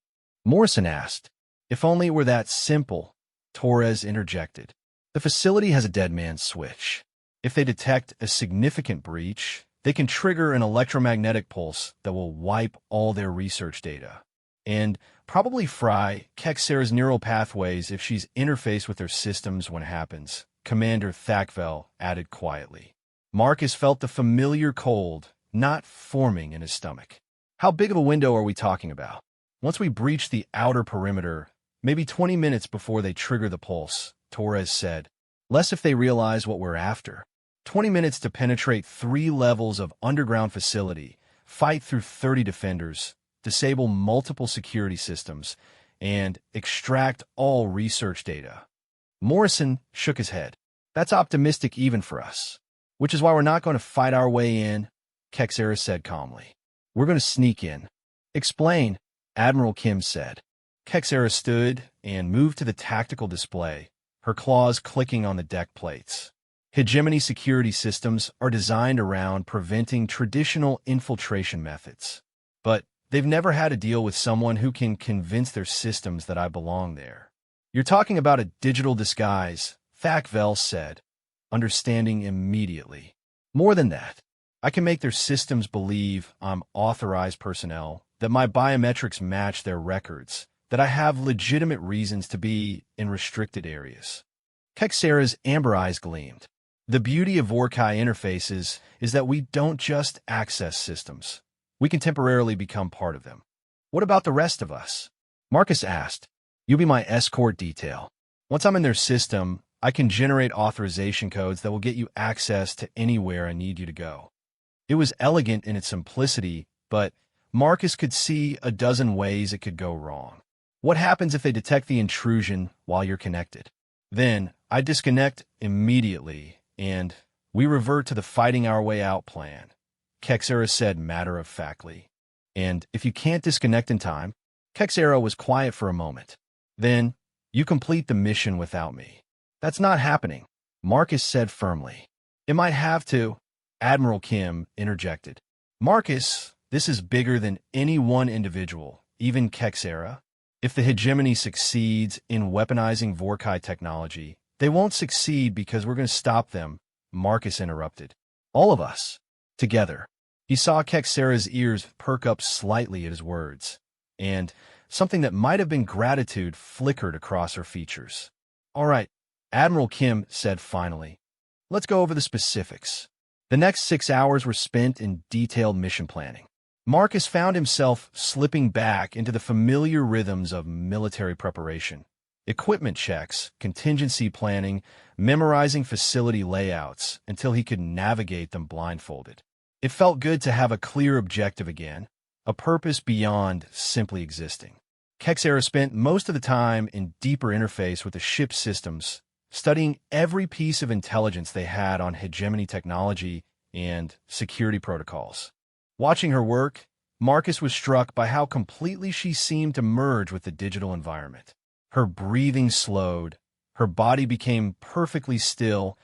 Morrison asked. "If only it were that simple," Torres interjected. "The facility has a dead man's switch. If they detect a significant breach, they can trigger an electromagnetic pulse that will wipe all their research data. And probably fry Kexera's neural pathways if she's interfaced with their systems when it happens," Commander Thakvel added quietly. Marcus felt the familiar cold not forming in his stomach. "How big of a window are we talking about?" "Once we breach the outer perimeter, maybe 20 minutes before they trigger the pulse," Torres said. "Less if they realize what we're after. 20 minutes to penetrate 3 levels of underground facility, fight through 30 defenders, disable multiple security systems, and extract all research data." Morrison shook his head. "That's optimistic even for us. Which is why we're not going to fight our way in," Kexera said calmly. "We're going to sneak in." "Explain," Admiral Kim said. Kexera stood and moved to the tactical display, her claws clicking on the deck plates. Hegemony security systems are designed around preventing traditional infiltration methods. But they've never had to deal with someone who can convince their systems that I belong there. You're talking about a digital disguise, Thakvel said, understanding immediately. More than that, I can make their systems believe I'm authorized personnel, that my biometrics match their records, that I have legitimate reasons to be in restricted areas. Kexera's amber eyes gleamed. The beauty of Vorkai interfaces is that we don't just access systems. We can temporarily become part of them. What about the rest of us? Marcus asked. You'll be my escort detail. Once I'm in their system, I can generate authorization codes that will get you access to anywhere I need you to go. It was elegant in its simplicity, but Marcus could see a dozen ways it could go wrong. What happens if they detect the intrusion while you're connected? Then I disconnect immediately, and we revert to the fighting our way out plan, Kexera said matter-of-factly. And if you can't disconnect in time, Kexera was quiet for a moment. Then you complete the mission without me. That's not happening, Marcus said firmly. It might have to, Admiral Kim interjected. Marcus, this is bigger than any one individual, even Kexera. If the hegemony succeeds in weaponizing Vorkai technology, they won't succeed because we're going to stop them, Marcus interrupted. All of us. Together. He saw Kexera's ears perk up slightly at his words, and something that might have been gratitude flickered across her features. All right, Admiral Kim said finally. Let's go over the specifics. The next 6 hours were spent in detailed mission planning. Marcus found himself slipping back into the familiar rhythms of military preparation. Equipment checks, contingency planning, memorizing facility layouts until he could navigate them blindfolded. It felt good to have a clear objective again, a purpose beyond simply existing. Kexera spent most of the time in deeper interface with the ship's systems, studying every piece of intelligence they had on hegemony technology and security protocols. Watching her work, Marcus was struck by how completely she seemed to merge with the digital environment. Her breathing slowed, her body became perfectly still,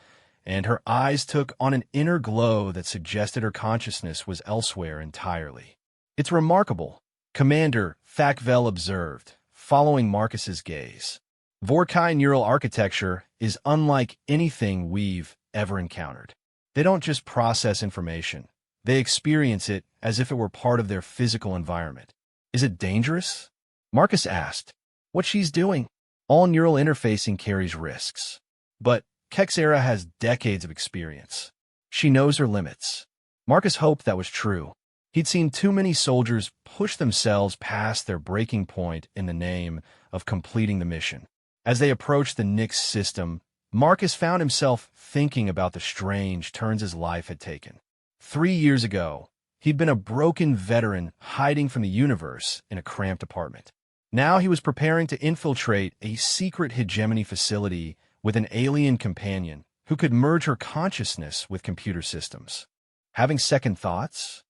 and her eyes took on an inner glow that suggested her consciousness was elsewhere entirely. It's remarkable, Commander Thakvel observed, following Marcus's gaze. Vorkai neural architecture is unlike anything we've ever encountered. They don't just process information. They experience it as if it were part of their physical environment. Is it dangerous? Marcus asked. What she's doing? All neural interfacing carries risks. But Kexera has decades of experience. She knows her limits. Marcus hoped that was true. He'd seen too many soldiers push themselves past their breaking point in the name of completing the mission. As they approached the Nyx system, Marcus found himself thinking about the strange turns his life had taken. 3 years ago, he'd been a broken veteran hiding from the universe in a cramped apartment. Now he was preparing to infiltrate a secret hegemony facility with an alien companion who could merge her consciousness with computer systems. Having second thoughts?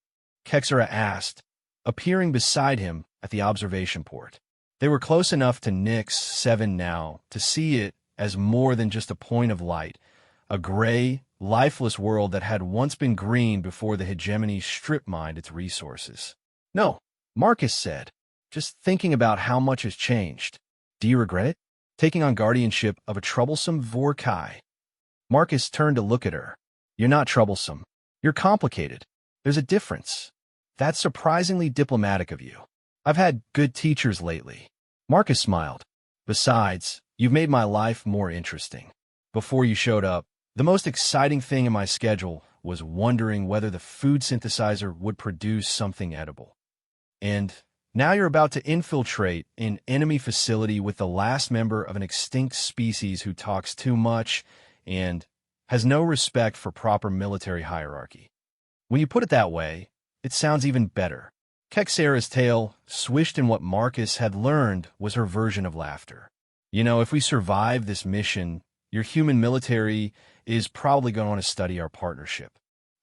Kexera asked, appearing beside him at the observation port. They were close enough to Nyx 7 now to see it as more than just a point of light, a gray, lifeless world that had once been green before the hegemony strip-mined its resources. No, Marcus said, just thinking about how much has changed. Do you regret it? Taking on guardianship of a troublesome Vorkai. Marcus turned to look at her. You're not troublesome. You're complicated. There's a difference. That's surprisingly diplomatic of you. I've had good teachers lately. Marcus smiled. Besides, you've made my life more interesting. Before you showed up, the most exciting thing in my schedule was wondering whether the food synthesizer would produce something edible. And now you're about to infiltrate an enemy facility with the last member of an extinct species who talks too much and has no respect for proper military hierarchy. When you put it that way, it sounds even better. Kexera's tail swished in what Marcus had learned was her version of laughter. You know, if we survive this mission, your human military is probably going to want to study our partnership.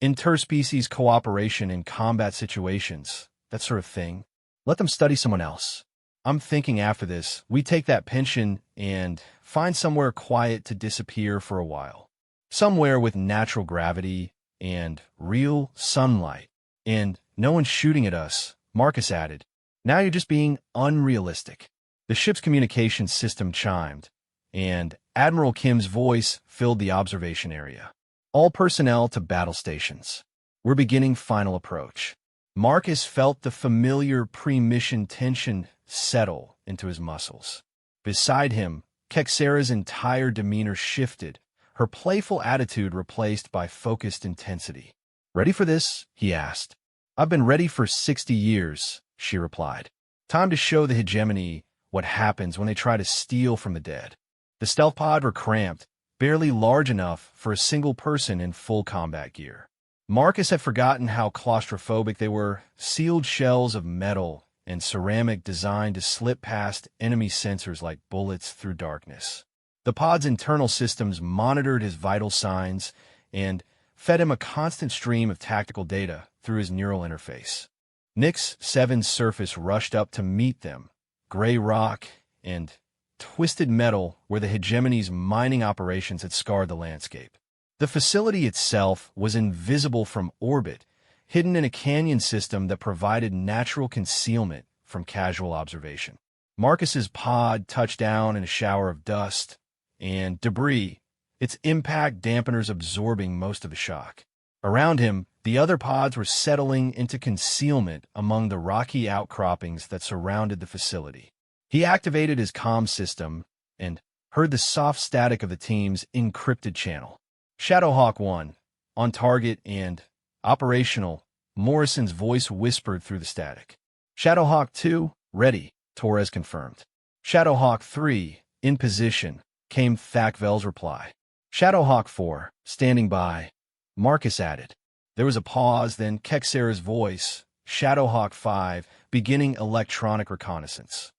Interspecies cooperation in combat situations, that sort of thing. Let them study someone else. I'm thinking after this, we take that pension and find somewhere quiet to disappear for a while. Somewhere with natural gravity and real sunlight. And no one's shooting at us, Marcus added. Now you're just being unrealistic. The ship's communications system chimed, and Admiral Kim's voice filled the observation area. All personnel to battle stations. We're beginning final approach. Marcus felt the familiar pre-mission tension settle into his muscles. Beside him, Kexera's entire demeanor shifted, her playful attitude replaced by focused intensity. "Ready for this?" he asked. "I've been ready for 60 years, she replied. "Time to show the hegemony what happens when they try to steal from the dead." The stealth pods were cramped, barely large enough for a single person in full combat gear. Marcus had forgotten how claustrophobic they were, sealed shells of metal and ceramic designed to slip past enemy sensors like bullets through darkness. The pod's internal systems monitored his vital signs and fed him a constant stream of tactical data through his neural interface. Nix 7's surface rushed up to meet them, gray rock and twisted metal where the hegemony's mining operations had scarred the landscape. The facility itself was invisible from orbit, hidden in a canyon system that provided natural concealment from casual observation. Marcus's pod touched down in a shower of dust and debris, its impact dampeners absorbing most of the shock. Around him, the other pods were settling into concealment among the rocky outcroppings that surrounded the facility. He activated his comm system and heard the soft static of the team's encrypted channel. Shadowhawk 1, on target and operational, Morrison's voice whispered through the static. Shadowhawk 2, ready, Torres confirmed. Shadowhawk 3, in position, came Thakvel's reply. Shadowhawk 4, standing by, Marcus added. There was a pause, then Kexera's voice, Shadowhawk 5, beginning electronic reconnaissance.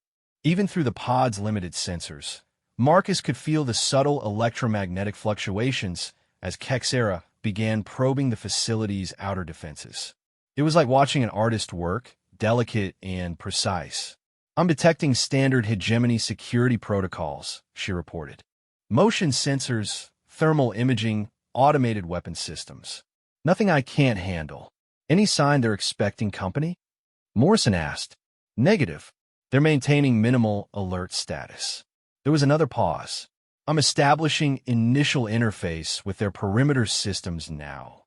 Even through the pod's limited sensors, Marcus could feel the subtle electromagnetic fluctuations as Kexera began probing the facility's outer defenses. It was like watching an artist work, delicate and precise. "I'm detecting standard hegemony security protocols," she reported. "Motion sensors, thermal imaging, automated weapon systems. Nothing I can't handle. Any sign they're expecting company?" Morrison asked. "Negative. They're maintaining minimal alert status." There was another pause. "I'm establishing initial interface with their perimeter systems now."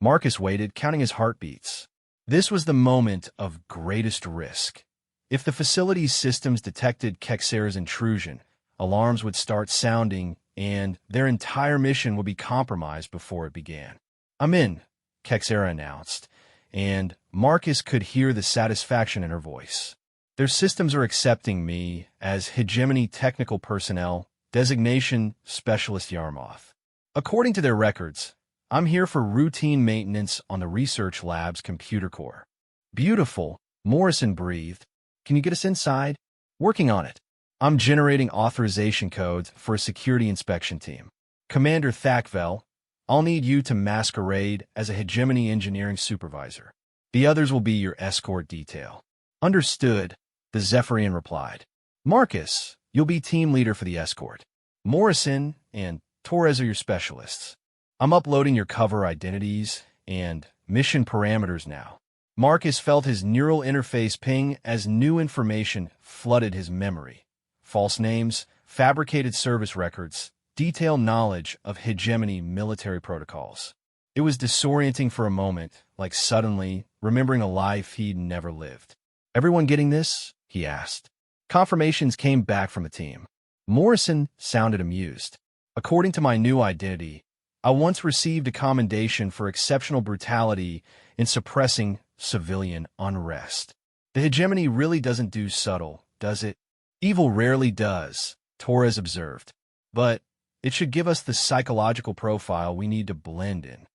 Marcus waited, counting his heartbeats. This was the moment of greatest risk. If the facility's systems detected Kexera's intrusion, alarms would start sounding and their entire mission would be compromised before it began. "I'm in," Kexera announced, and Marcus could hear the satisfaction in her voice. "Their systems are accepting me as hegemony technical personnel, designation Specialist Yarmoth. According to their records, I'm here for routine maintenance on the research lab's computer core." "Beautiful," Morrison breathed. "Can you get us inside?" "Working on it. I'm generating authorization codes for a security inspection team. Commander Thakvel, I'll need you to masquerade as a hegemony engineering supervisor. The others will be your escort detail." "Understood," the Zephyrian replied. "Marcus, you'll be team leader for the escort. Morrison and Torres are your specialists. I'm uploading your cover identities and mission parameters now." Marcus felt his neural interface ping as new information flooded his memory. False names, fabricated service records, detailed knowledge of hegemony military protocols. It was disorienting for a moment, like suddenly remembering a life he'd never lived. "Everyone getting this?" he asked. Confirmations came back from the team. Morrison sounded amused. "According to my new identity, I once received a commendation for exceptional brutality in suppressing civilian unrest. The hegemony really doesn't do subtle, does it?" "Evil rarely does," Torres observed. "But it should give us the psychological profile we need to blend in."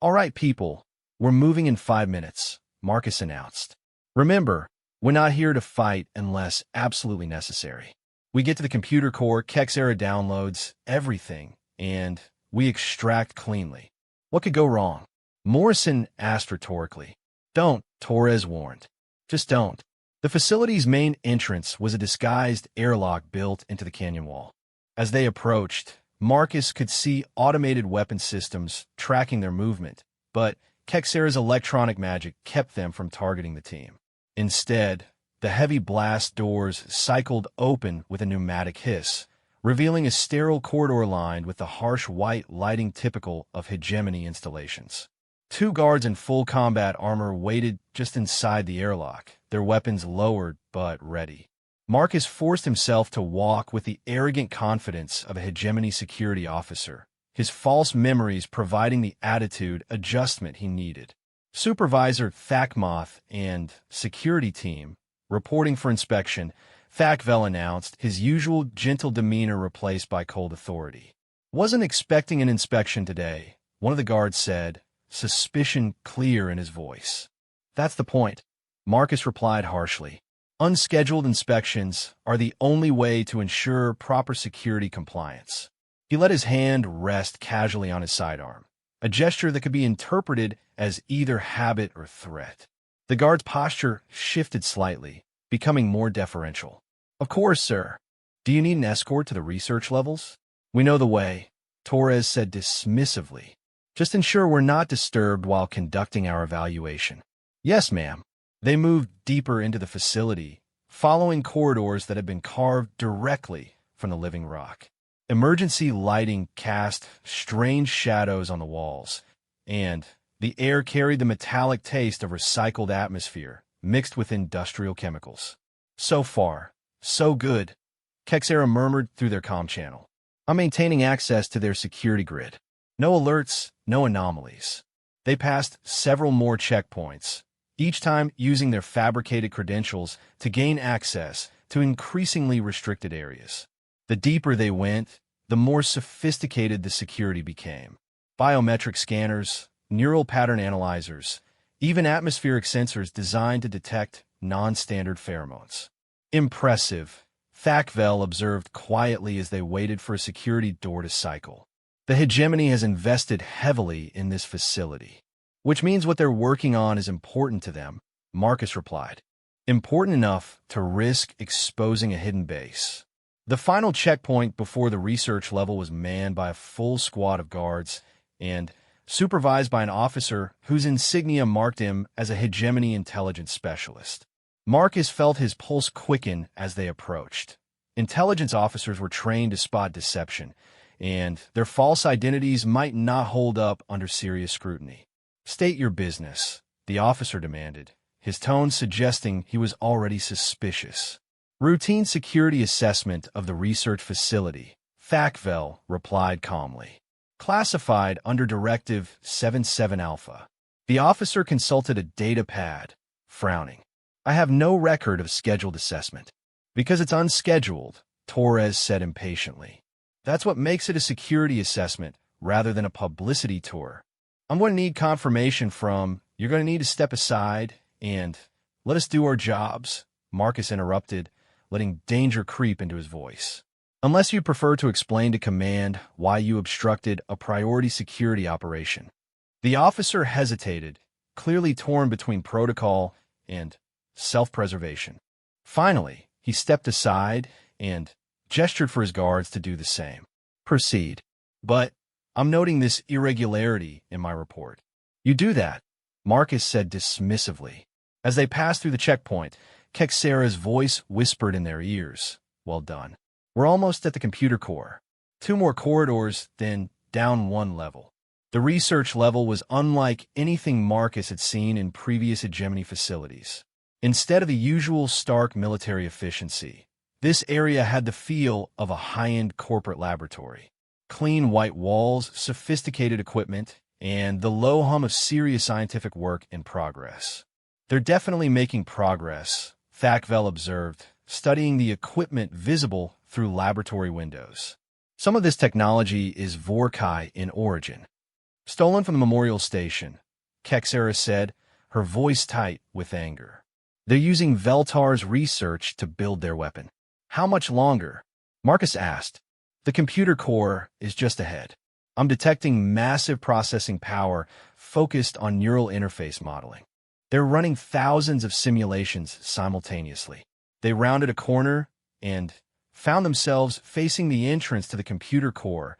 "All right, people, we're moving in 5 minutes," Marcus announced. "Remember, we're not here to fight unless absolutely necessary. We get to the computer core, Kexera downloads everything, and we extract cleanly. What could go wrong?" Morrison asked rhetorically. "Don't," Torres warned. "Just don't." The facility's main entrance was a disguised airlock built into the canyon wall. As they approached, Marcus could see automated weapon systems tracking their movement, but Kexera's electronic magic kept them from targeting the team. Instead, The heavy blast doors cycled open with a pneumatic hiss, revealing a sterile corridor lined with the harsh white lighting typical of hegemony installations. Two guards in full combat armor waited just inside the airlock, their weapons lowered but ready. Marcus forced himself to walk with the arrogant confidence of a hegemony security officer, his false memories providing the attitude adjustment he needed. Supervisor Thakmoth and security team reporting for inspection, Thakvel announced, his usual gentle demeanor replaced by cold authority. "Wasn't expecting an inspection today," one of the guards said, suspicion clear in his voice. "That's the point," Marcus replied harshly. "Unscheduled inspections are the only way to ensure proper security compliance." He let his hand rest casually on his sidearm, a gesture that could be interpreted as either habit or threat. The guard's posture shifted slightly, becoming more deferential. "Of course, sir. Do you need an escort to the research levels?" "We know the way," Torres said dismissively. "Just ensure we're not disturbed while conducting our evaluation." "Yes, ma'am." They moved deeper into the facility, following corridors that had been carved directly from the living rock. Emergency lighting cast strange shadows on the walls, and the air carried the metallic taste of recycled atmosphere mixed with industrial chemicals. "So far, so good," Kexera murmured through their comm channel. "I'm maintaining access to their security grid. No alerts, no anomalies." They passed several more checkpoints, each time using their fabricated credentials to gain access to increasingly restricted areas. The deeper they went, the more sophisticated the security became. Biometric scanners, neural pattern analyzers, even atmospheric sensors designed to detect non-standard pheromones. "Impressive," Thakvel observed quietly as they waited for a security door to cycle. "The hegemony has invested heavily in this facility." "Which means what they're working on is important to them," Marcus replied. "Important enough to risk exposing a hidden base." The final checkpoint before the research level was manned by a full squad of guards and supervised by an officer whose insignia marked him as a hegemony intelligence specialist. Marcus felt his pulse quicken as they approached. Intelligence officers were trained to spot deception, and their false identities might not hold up under serious scrutiny. "State your business," the officer demanded, his tone suggesting he was already suspicious. "Routine security assessment of the research facility," Thakvel replied calmly. "Classified under Directive 77 Alpha." The officer consulted a data pad, frowning. "I have no record of scheduled assessment." "Because it's unscheduled," Torres said impatiently. "That's what makes it a security assessment rather than a publicity tour. I'm going to need confirmation from, you're going to need to step aside and let us do our jobs," Marcus interrupted, letting danger creep into his voice. "Unless you prefer to explain to command why you obstructed a priority security operation." The officer hesitated, clearly torn between protocol and self-preservation. Finally, he stepped aside and gestured for his guards to do the same. "Proceed." "But I'm noting this irregularity in my report." "You do that," Marcus said dismissively. As they passed through the checkpoint, Kexera's voice whispered in their ears, "Well done. We're almost at the computer core. 2 more corridors, then down 1 level." The research level was unlike anything Marcus had seen in previous hegemony facilities. Instead of the usual stark military efficiency, this area had the feel of a high-end corporate laboratory. Clean white walls, sophisticated equipment, and the low hum of serious scientific work in progress. "They're definitely making progress," Thakvel observed, studying the equipment visible through laboratory windows. "Some of this technology is Vorkai in origin. Stolen from the memorial station," Kexera said, her voice tight with anger. "They're using Veltar's research to build their weapon." "How much longer?" Marcus asked. "The computer core is just ahead. I'm detecting massive processing power focused on neural interface modeling. They're running thousands of simulations simultaneously." They rounded a corner and found themselves facing the entrance to the computer core,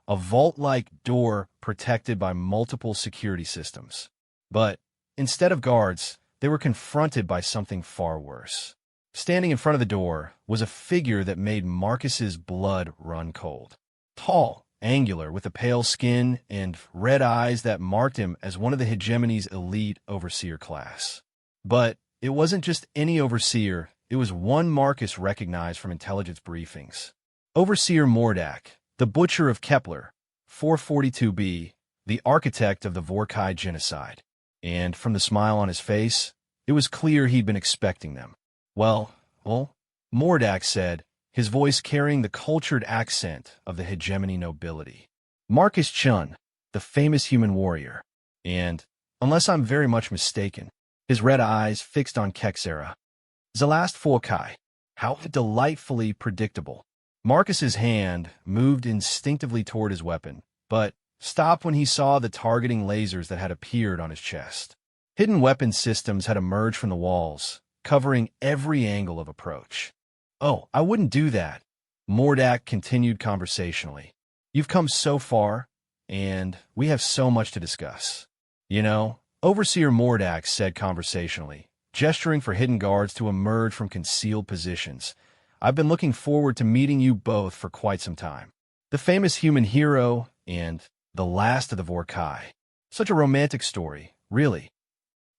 a vault-like door protected by multiple security systems. But instead of guards, they were confronted by something far worse. Standing in front of the door was a figure that made Marcus's blood run cold. Tall, angular, with a pale skin and red eyes that marked him as one of the hegemony's elite overseer class. But it wasn't just any overseer, it was one Marcus recognized from intelligence briefings. Overseer Mordak, the butcher of Kepler, 442b, the architect of the Vorkai genocide. And from the smile on his face, it was clear he'd been expecting them. Well, Mordak said, his voice carrying the cultured accent of the hegemony nobility. Marcus Chun, the famous human warrior. And, unless I'm very much mistaken, his red eyes fixed on Kexera. Zalast Forkai. How delightfully predictable. Marcus's hand moved instinctively toward his weapon, but stopped when he saw the targeting lasers that had appeared on his chest. Hidden weapon systems had emerged from the walls, covering every angle of approach. "Oh, I wouldn't do that," Mordak continued conversationally. "You've come so far, and we have so much to discuss." "You know," Overseer Mordak said conversationally, gesturing for hidden guards to emerge from concealed positions, "I've been looking forward to meeting you both for quite some time. The famous human hero and the last of the Vorkai. Such a romantic story, really."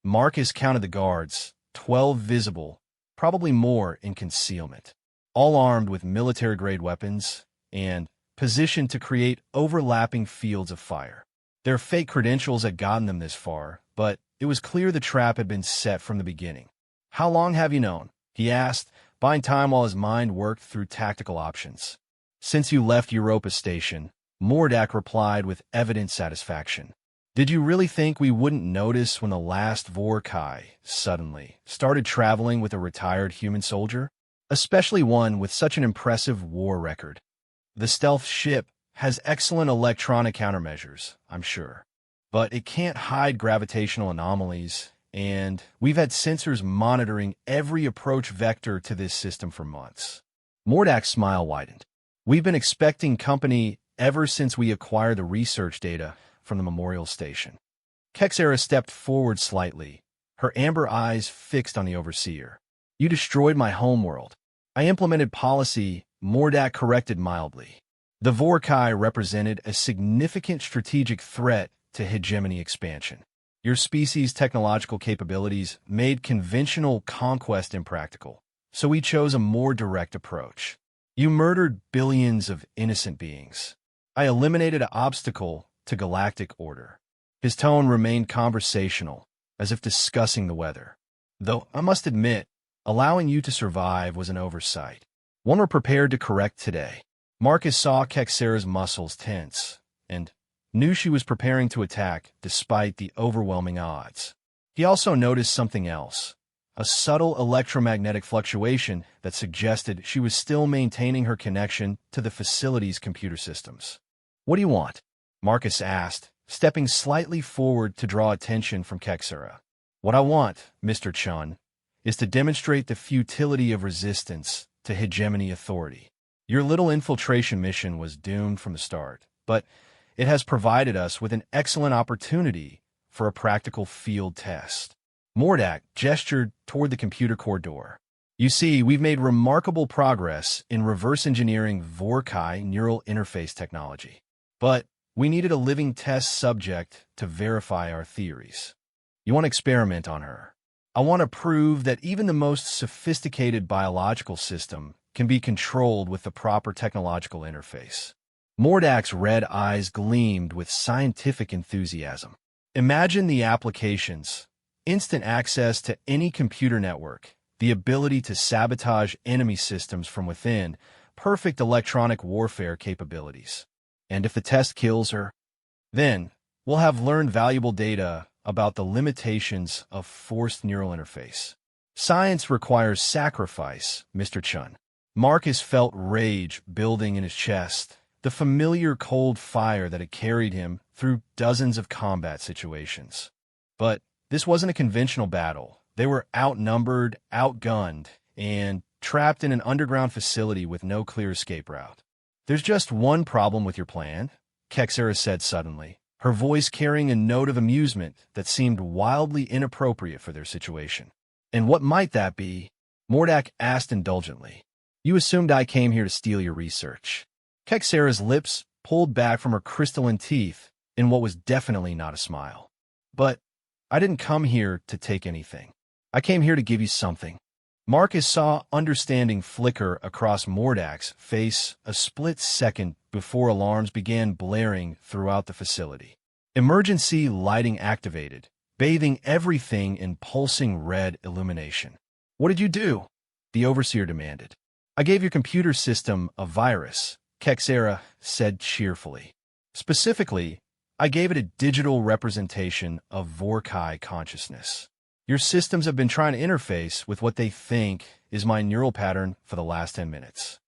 Marcus counted the guards, 12 visible, probably more in concealment, all armed with military-grade weapons and positioned to create overlapping fields of fire. Their fake credentials had gotten them this far, but it was clear the trap had been set from the beginning. "How long have you known?" he asked, buying time while his mind worked through tactical options. "Since you left Europa Station," Mordak replied with evident satisfaction. "Did you really think we wouldn't notice when the last Vorkai suddenly started traveling with a retired human soldier? Especially one with such an impressive war record. The stealth ship has excellent electronic countermeasures, I'm sure. But it can't hide gravitational anomalies, and we've had sensors monitoring every approach vector to this system for months." Mordak's smile widened. "We've been expecting company ever since we acquired the research data from the memorial station." Kexera stepped forward slightly, her amber eyes fixed on the overseer. "You destroyed my homeworld. I implemented policy," Mordak corrected mildly. "The Vorkai represented a significant strategic threat to hegemony expansion. Your species' technological capabilities made conventional conquest impractical, so we chose a more direct approach. You murdered billions of innocent beings. I eliminated an obstacle to galactic order." His tone remained conversational, as if discussing the weather. "Though I must admit, allowing you to survive was an oversight. One we're prepared to correct today." Marcus saw Kexera's muscles tense, and knew she was preparing to attack despite the overwhelming odds. He also noticed something else, a subtle electromagnetic fluctuation that suggested she was still maintaining her connection to the facility's computer systems. "What do you want?" Marcus asked, stepping slightly forward to draw attention from Kexera. "What I want, Mr. Chun, is to demonstrate the futility of resistance to hegemony authority. Your little infiltration mission was doomed from the start, but it has provided us with an excellent opportunity for a practical field test." Mordak gestured toward the computer core door. "You see, we've made remarkable progress in reverse engineering Vorkai neural interface technology. But we needed a living test subject to verify our theories. You want to experiment on her. I want to prove that even the most sophisticated biological system can be controlled with the proper technological interface." Mordak's red eyes gleamed with scientific enthusiasm. "Imagine the applications: instant access to any computer network, the ability to sabotage enemy systems from within, perfect electronic warfare capabilities. And if the test kills her, then we'll have learned valuable data about the limitations of forced neural interface. Science requires sacrifice, Mr. Chun." Marcus felt rage building in his chest, the familiar cold fire that had carried him through dozens of combat situations. But this wasn't a conventional battle. They were outnumbered, outgunned, and trapped in an underground facility with no clear escape route. "There's just one problem with your plan," Kexera said suddenly, her voice carrying a note of amusement that seemed wildly inappropriate for their situation. "And what might that be?" Mordak asked indulgently. You assumed I came here to steal your research. Kexera's lips pulled back from her crystalline teeth in what was definitely not a smile. But I didn't come here to take anything. I came here to give you something. Marcus saw understanding flicker across Mordak's face a split second before alarms began blaring throughout the facility. Emergency lighting activated, bathing everything in pulsing red illumination. What did you do? The overseer demanded. I gave your computer system a virus, Kexera said cheerfully. Specifically, I gave it a digital representation of Vorkai consciousness. Your systems have been trying to interface with what they think is my neural pattern for the last 10 minutes.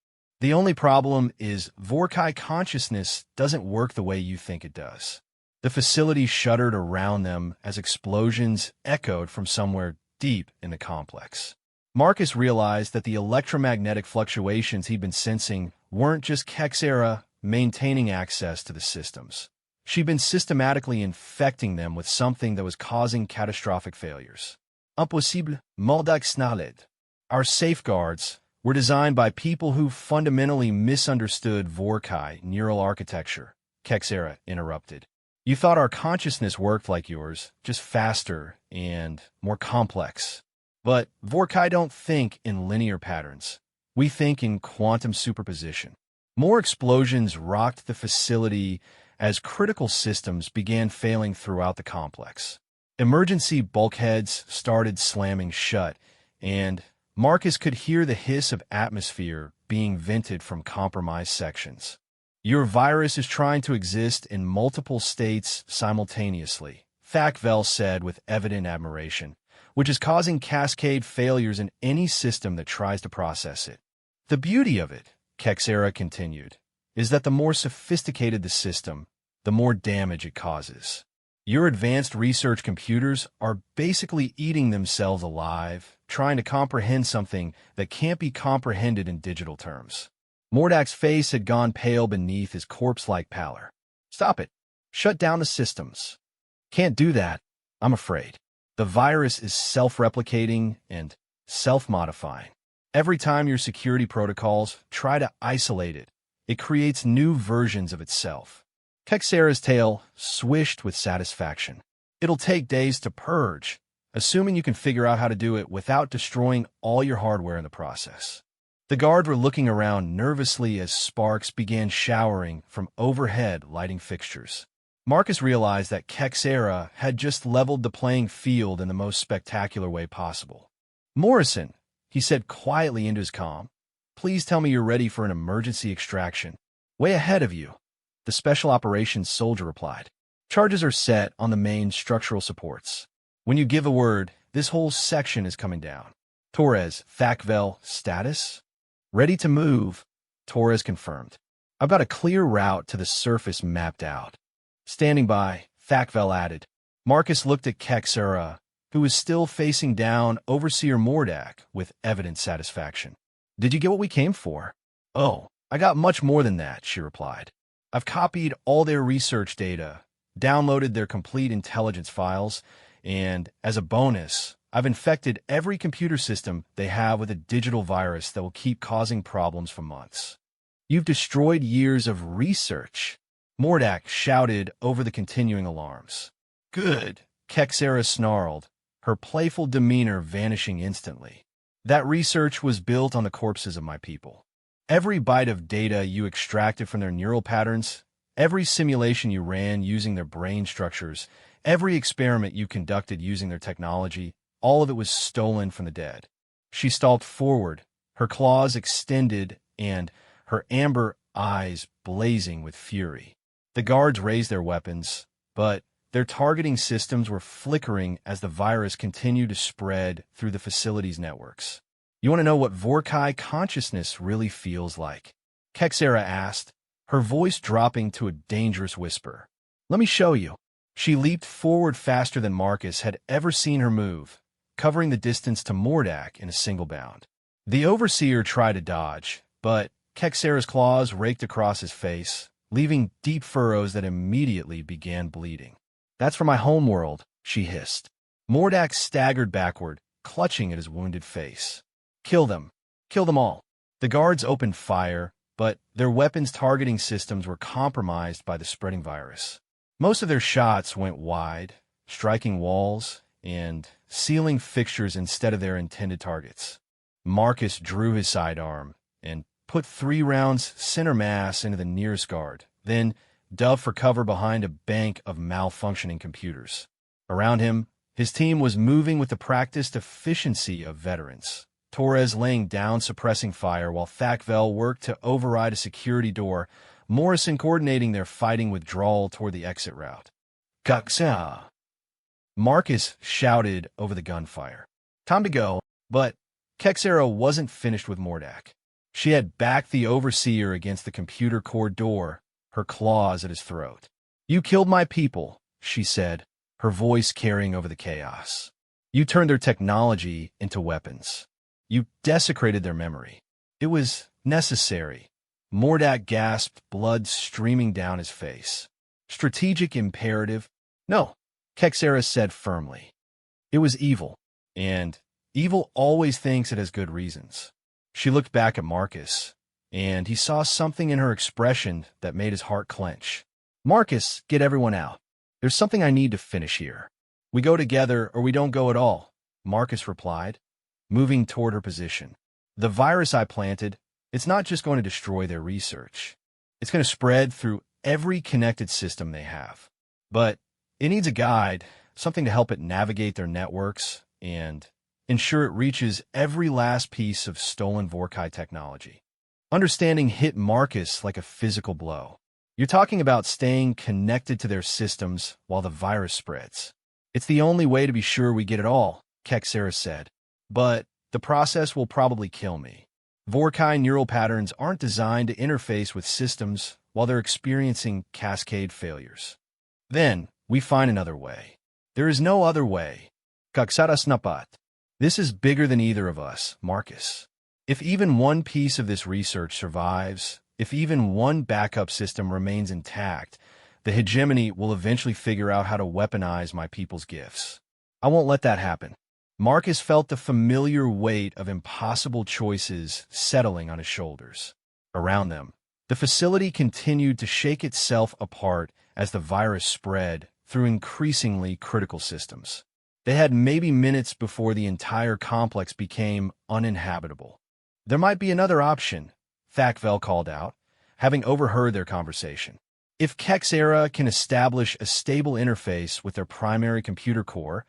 The only problem is Vorkai consciousness doesn't work the way you think it does. The facility shuddered around them as explosions echoed from somewhere deep in the complex. Marcus realized that the electromagnetic fluctuations he'd been sensing weren't just Kexera maintaining access to the systems. She'd been systematically infecting them with something that was causing catastrophic failures. Impossible, Mordak snarled. Our safeguards were designed by people who fundamentally misunderstood Vorkai neural architecture, Kexera interrupted. You thought our consciousness worked like yours, just faster and more complex. But Vorkai don't think in linear patterns. We think in quantum superposition. More explosions rocked the facility as critical systems began failing throughout the complex. Emergency bulkheads started slamming shut, and Marcus could hear the hiss of atmosphere being vented from compromised sections. Your virus is trying to exist in multiple states simultaneously, Thakvel said with evident admiration, which is causing cascade failures in any system that tries to process it. The beauty of it, Kexera continued, is that the more sophisticated the system, the more damage it causes. Your advanced research computers are basically eating themselves alive, trying to comprehend something that can't be comprehended in digital terms. Mordak's face had gone pale beneath his corpse-like pallor. Stop it. Shut down the systems. Can't do that, I'm afraid. The virus is self-replicating and self-modifying. Every time your security protocols try to isolate it, it creates new versions of itself. Kexera's tail swished with satisfaction. It'll take days to purge, assuming you can figure out how to do it without destroying all your hardware in the process. The guards were looking around nervously as sparks began showering from overhead lighting fixtures. Marcus realized that Kexera had just leveled the playing field in the most spectacular way possible. Morrison, he said quietly into his comm, please tell me you're ready for an emergency extraction. Way ahead of you, the Special Operations soldier replied. Charges are set on the main structural supports. When you give a word, this whole section is coming down. Torres, Thakvel, status? Ready to move, Torres confirmed. I've got a clear route to the surface mapped out. Standing by, Thakvel added. Marcus looked at Kexera, who was still facing down Overseer Mordak with evident satisfaction. Did you get what we came for? Oh, I got much more than that, she replied. I've copied all their research data, downloaded their complete intelligence files, and, as a bonus, I've infected every computer system they have with a digital virus that will keep causing problems for months. You've destroyed years of research, Mordak shouted over the continuing alarms. Good, Kexera snarled, her playful demeanor vanishing instantly. That research was built on the corpses of my people. Every byte of data you extracted from their neural patterns, every simulation you ran using their brain structures, every experiment you conducted using their technology, all of it was stolen from the dead. She stalked forward, her claws extended and her amber eyes blazing with fury. The guards raised their weapons, but their targeting systems were flickering as the virus continued to spread through the facility's networks. You want to know what Vorkai consciousness really feels like? Kexera asked, her voice dropping to a dangerous whisper. Let me show you. She leaped forward faster than Marcus had ever seen her move, covering the distance to Mordak in a single bound. The Overseer tried to dodge, but Kexera's claws raked across his face, leaving deep furrows that immediately began bleeding. That's for my homeworld, she hissed. Mordak staggered backward, clutching at his wounded face. Kill them. Kill them all. The guards opened fire, but their weapons targeting systems were compromised by the spreading virus. Most of their shots went wide, striking walls and sealing fixtures instead of their intended targets. Marcus drew his sidearm and put 3 rounds center mass into the nearest guard, then dove for cover behind a bank of malfunctioning computers. Around him, his team was moving with the practiced efficiency of veterans. Torres laying down suppressing fire while Thakvel worked to override a security door, Morrison coordinating their fighting withdrawal toward the exit route. Kaksa! Marcus shouted over the gunfire. Time to go, but Kexera wasn't finished with Mordak. She had backed the Overseer against the computer core door, her claws at his throat. You killed my people, she said, her voice carrying over the chaos. You turned their technology into weapons. You desecrated their memory. It was necessary. Mordak gasped, blood streaming down his face. Strategic imperative? No, Kexera said firmly. It was evil, and evil always thinks it has good reasons. She looked back at Marcus, and he saw something in her expression that made his heart clench. Marcus, get everyone out. There's something I need to finish here. We go together or we don't go at all, Marcus replied, moving toward her position. The virus I planted, it's not just going to destroy their research. It's going to spread through every connected system they have. But it needs a guide, something to help it navigate their networks and ensure it reaches every last piece of stolen Vorkai technology. Understanding hit Marcus like a physical blow. You're talking about staying connected to their systems while the virus spreads. It's the only way to be sure we get it all, Kexera said. But the process will probably kill me. Vorkai neural patterns aren't designed to interface with systems while they're experiencing cascade failures. Then, we find another way. There is no other way. Kaksara snapat. This is bigger than either of us, Marcus. If even one piece of this research survives, if even one backup system remains intact, the hegemony will eventually figure out how to weaponize my people's gifts. I won't let that happen. Marcus felt the familiar weight of impossible choices settling on his shoulders. Around them, the facility continued to shake itself apart as the virus spread through increasingly critical systems. They had maybe minutes before the entire complex became uninhabitable. There might be another option, Thakvel called out, having overheard their conversation. If Kexera can establish a stable interface with their primary computer core,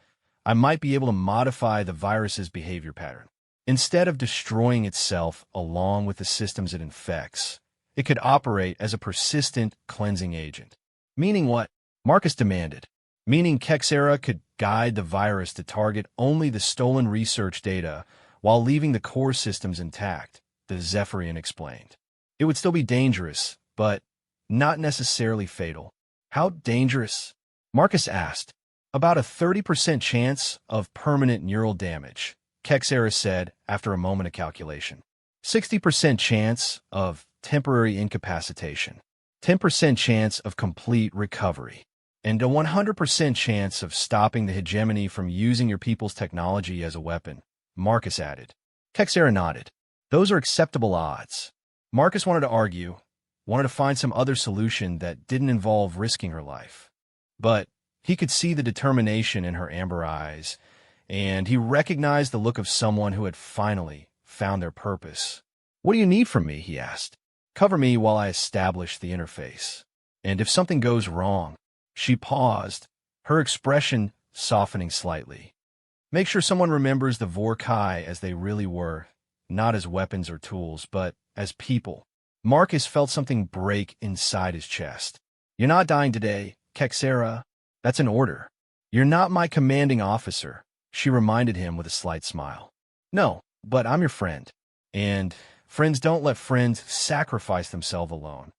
I might be able to modify the virus's behavior pattern. Instead of destroying itself along with the systems it infects, it could operate as a persistent cleansing agent. Meaning what? Marcus demanded. Meaning Kexera could guide the virus to target only the stolen research data while leaving the core systems intact, the Zephyrian explained. It would still be dangerous, but not necessarily fatal. How dangerous? Marcus asked. About a 30% chance of permanent neural damage, Kexera said after a moment of calculation. 60% chance of temporary incapacitation. 10% chance of complete recovery. And a 100% chance of stopping the hegemony from using your people's technology as a weapon, Marcus added. Kexera nodded. Those are acceptable odds. Marcus wanted to argue, wanted to find some other solution that didn't involve risking her life. But he could see the determination in her amber eyes, and he recognized the look of someone who had finally found their purpose. What do you need from me? He asked. Cover me while I establish the interface. And if something goes wrong, she paused, her expression softening slightly. Make sure someone remembers the Vorkai as they really were, not as weapons or tools, but as people. Marcus felt something break inside his chest. You're not dying today, Kexera. That's an order. You're not my commanding officer, she reminded him with a slight smile. No, but I'm your friend. And friends don't let friends sacrifice themselves alone.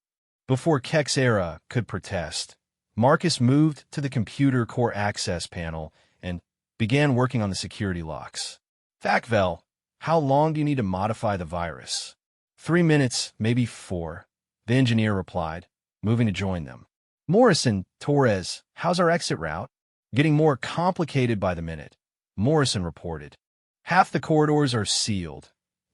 Before Kexera could protest, Marcus moved to the computer core access panel and began working on the security locks. Thakvel, how long do you need to modify the virus? 3 minutes, maybe 4, the engineer replied, moving to join them. Morrison, Torres, how's our exit route? Getting more complicated by the minute, Morrison reported. Half the corridors are sealed,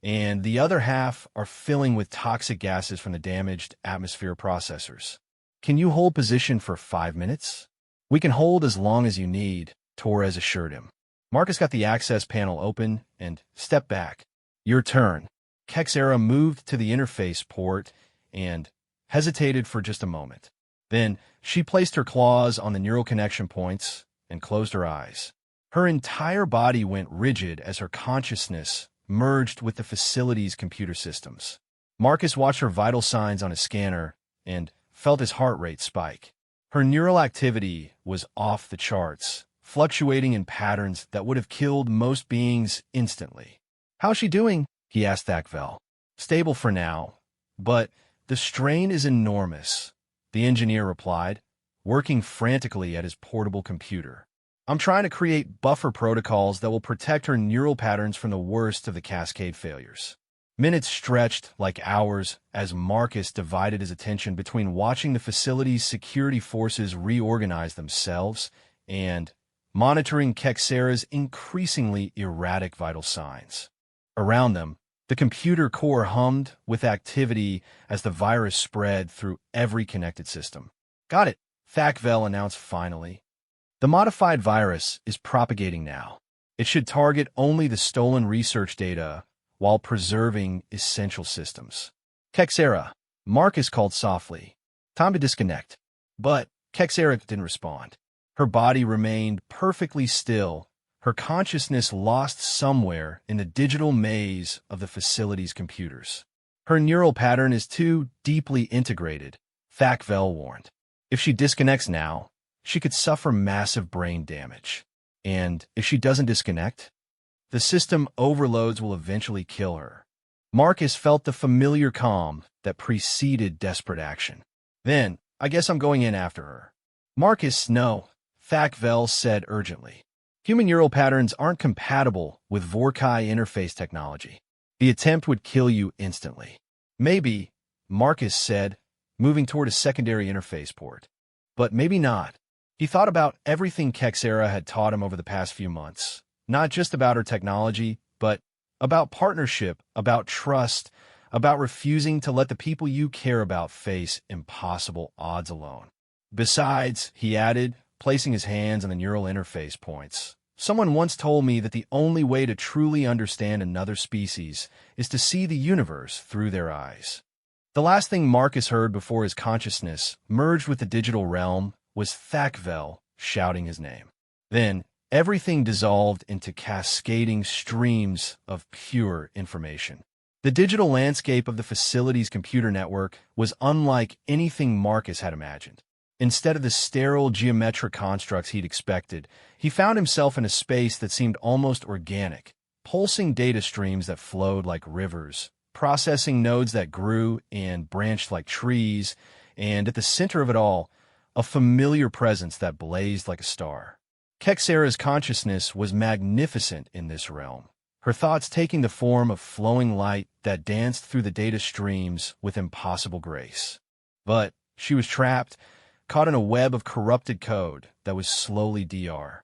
and the other half are filling with toxic gases from the damaged atmosphere processors. Can you hold position for 5 minutes? We can hold as long as you need, Torres assured him. Marcus got the access panel open and stepped back. Your turn. Kexera moved to the interface port and hesitated for just a moment. Then she placed her claws on the neural connection points and closed her eyes. Her entire body went rigid as her consciousness merged with the facility's computer systems. Marcus watched her vital signs on his scanner and felt his heart rate spike. Her neural activity was off the charts, fluctuating in patterns that would have killed most beings instantly. How's she doing? He asked Thakvel. Stable for now, but the strain is enormous, the engineer replied, working frantically at his portable computer. I'm trying to create buffer protocols that will protect her neural patterns from the worst of the cascade failures. Minutes stretched like hours as Marcus divided his attention between watching the facility's security forces reorganize themselves and monitoring Kexera's increasingly erratic vital signs. Around them, the computer core hummed with activity as the virus spread through every connected system. Got it, Thakvel announced finally. The modified virus is propagating now. It should target only the stolen research data while preserving essential systems. Kexera, Marcus called softly. Time to disconnect. But Kexera didn't respond. Her body remained perfectly still, her consciousness lost somewhere in the digital maze of the facility's computers. Her neural pattern is too deeply integrated, Thakvel warned. If she disconnects now, she could suffer massive brain damage. And if she doesn't disconnect, the system overloads will eventually kill her. Marcus felt the familiar calm that preceded desperate action. Then, I guess I'm going in after her. Marcus, no, Thakvel said urgently. Human neural patterns aren't compatible with Vorkai interface technology. The attempt would kill you instantly. Maybe, Marcus said, moving toward a secondary interface port. But maybe not. He thought about everything Kexera had taught him over the past few months. Not just about her technology, but about partnership, about trust, about refusing to let the people you care about face impossible odds alone. Besides, he added, placing his hands on the neural interface points, someone once told me that the only way to truly understand another species is to see the universe through their eyes. The last thing Marcus heard before his consciousness merged with the digital realm was Thakvel shouting his name. Then, everything dissolved into cascading streams of pure information. The digital landscape of the facility's computer network was unlike anything Marcus had imagined. Instead of the sterile geometric constructs he'd expected, he found himself in a space that seemed almost organic, pulsing data streams that flowed like rivers, processing nodes that grew and branched like trees, and at the center of it all, a familiar presence that blazed like a star. Kexera's consciousness was magnificent in this realm, her thoughts taking the form of flowing light that danced through the data streams with impossible grace. But she was trapped, caught in a web of corrupted code that was slowly DR.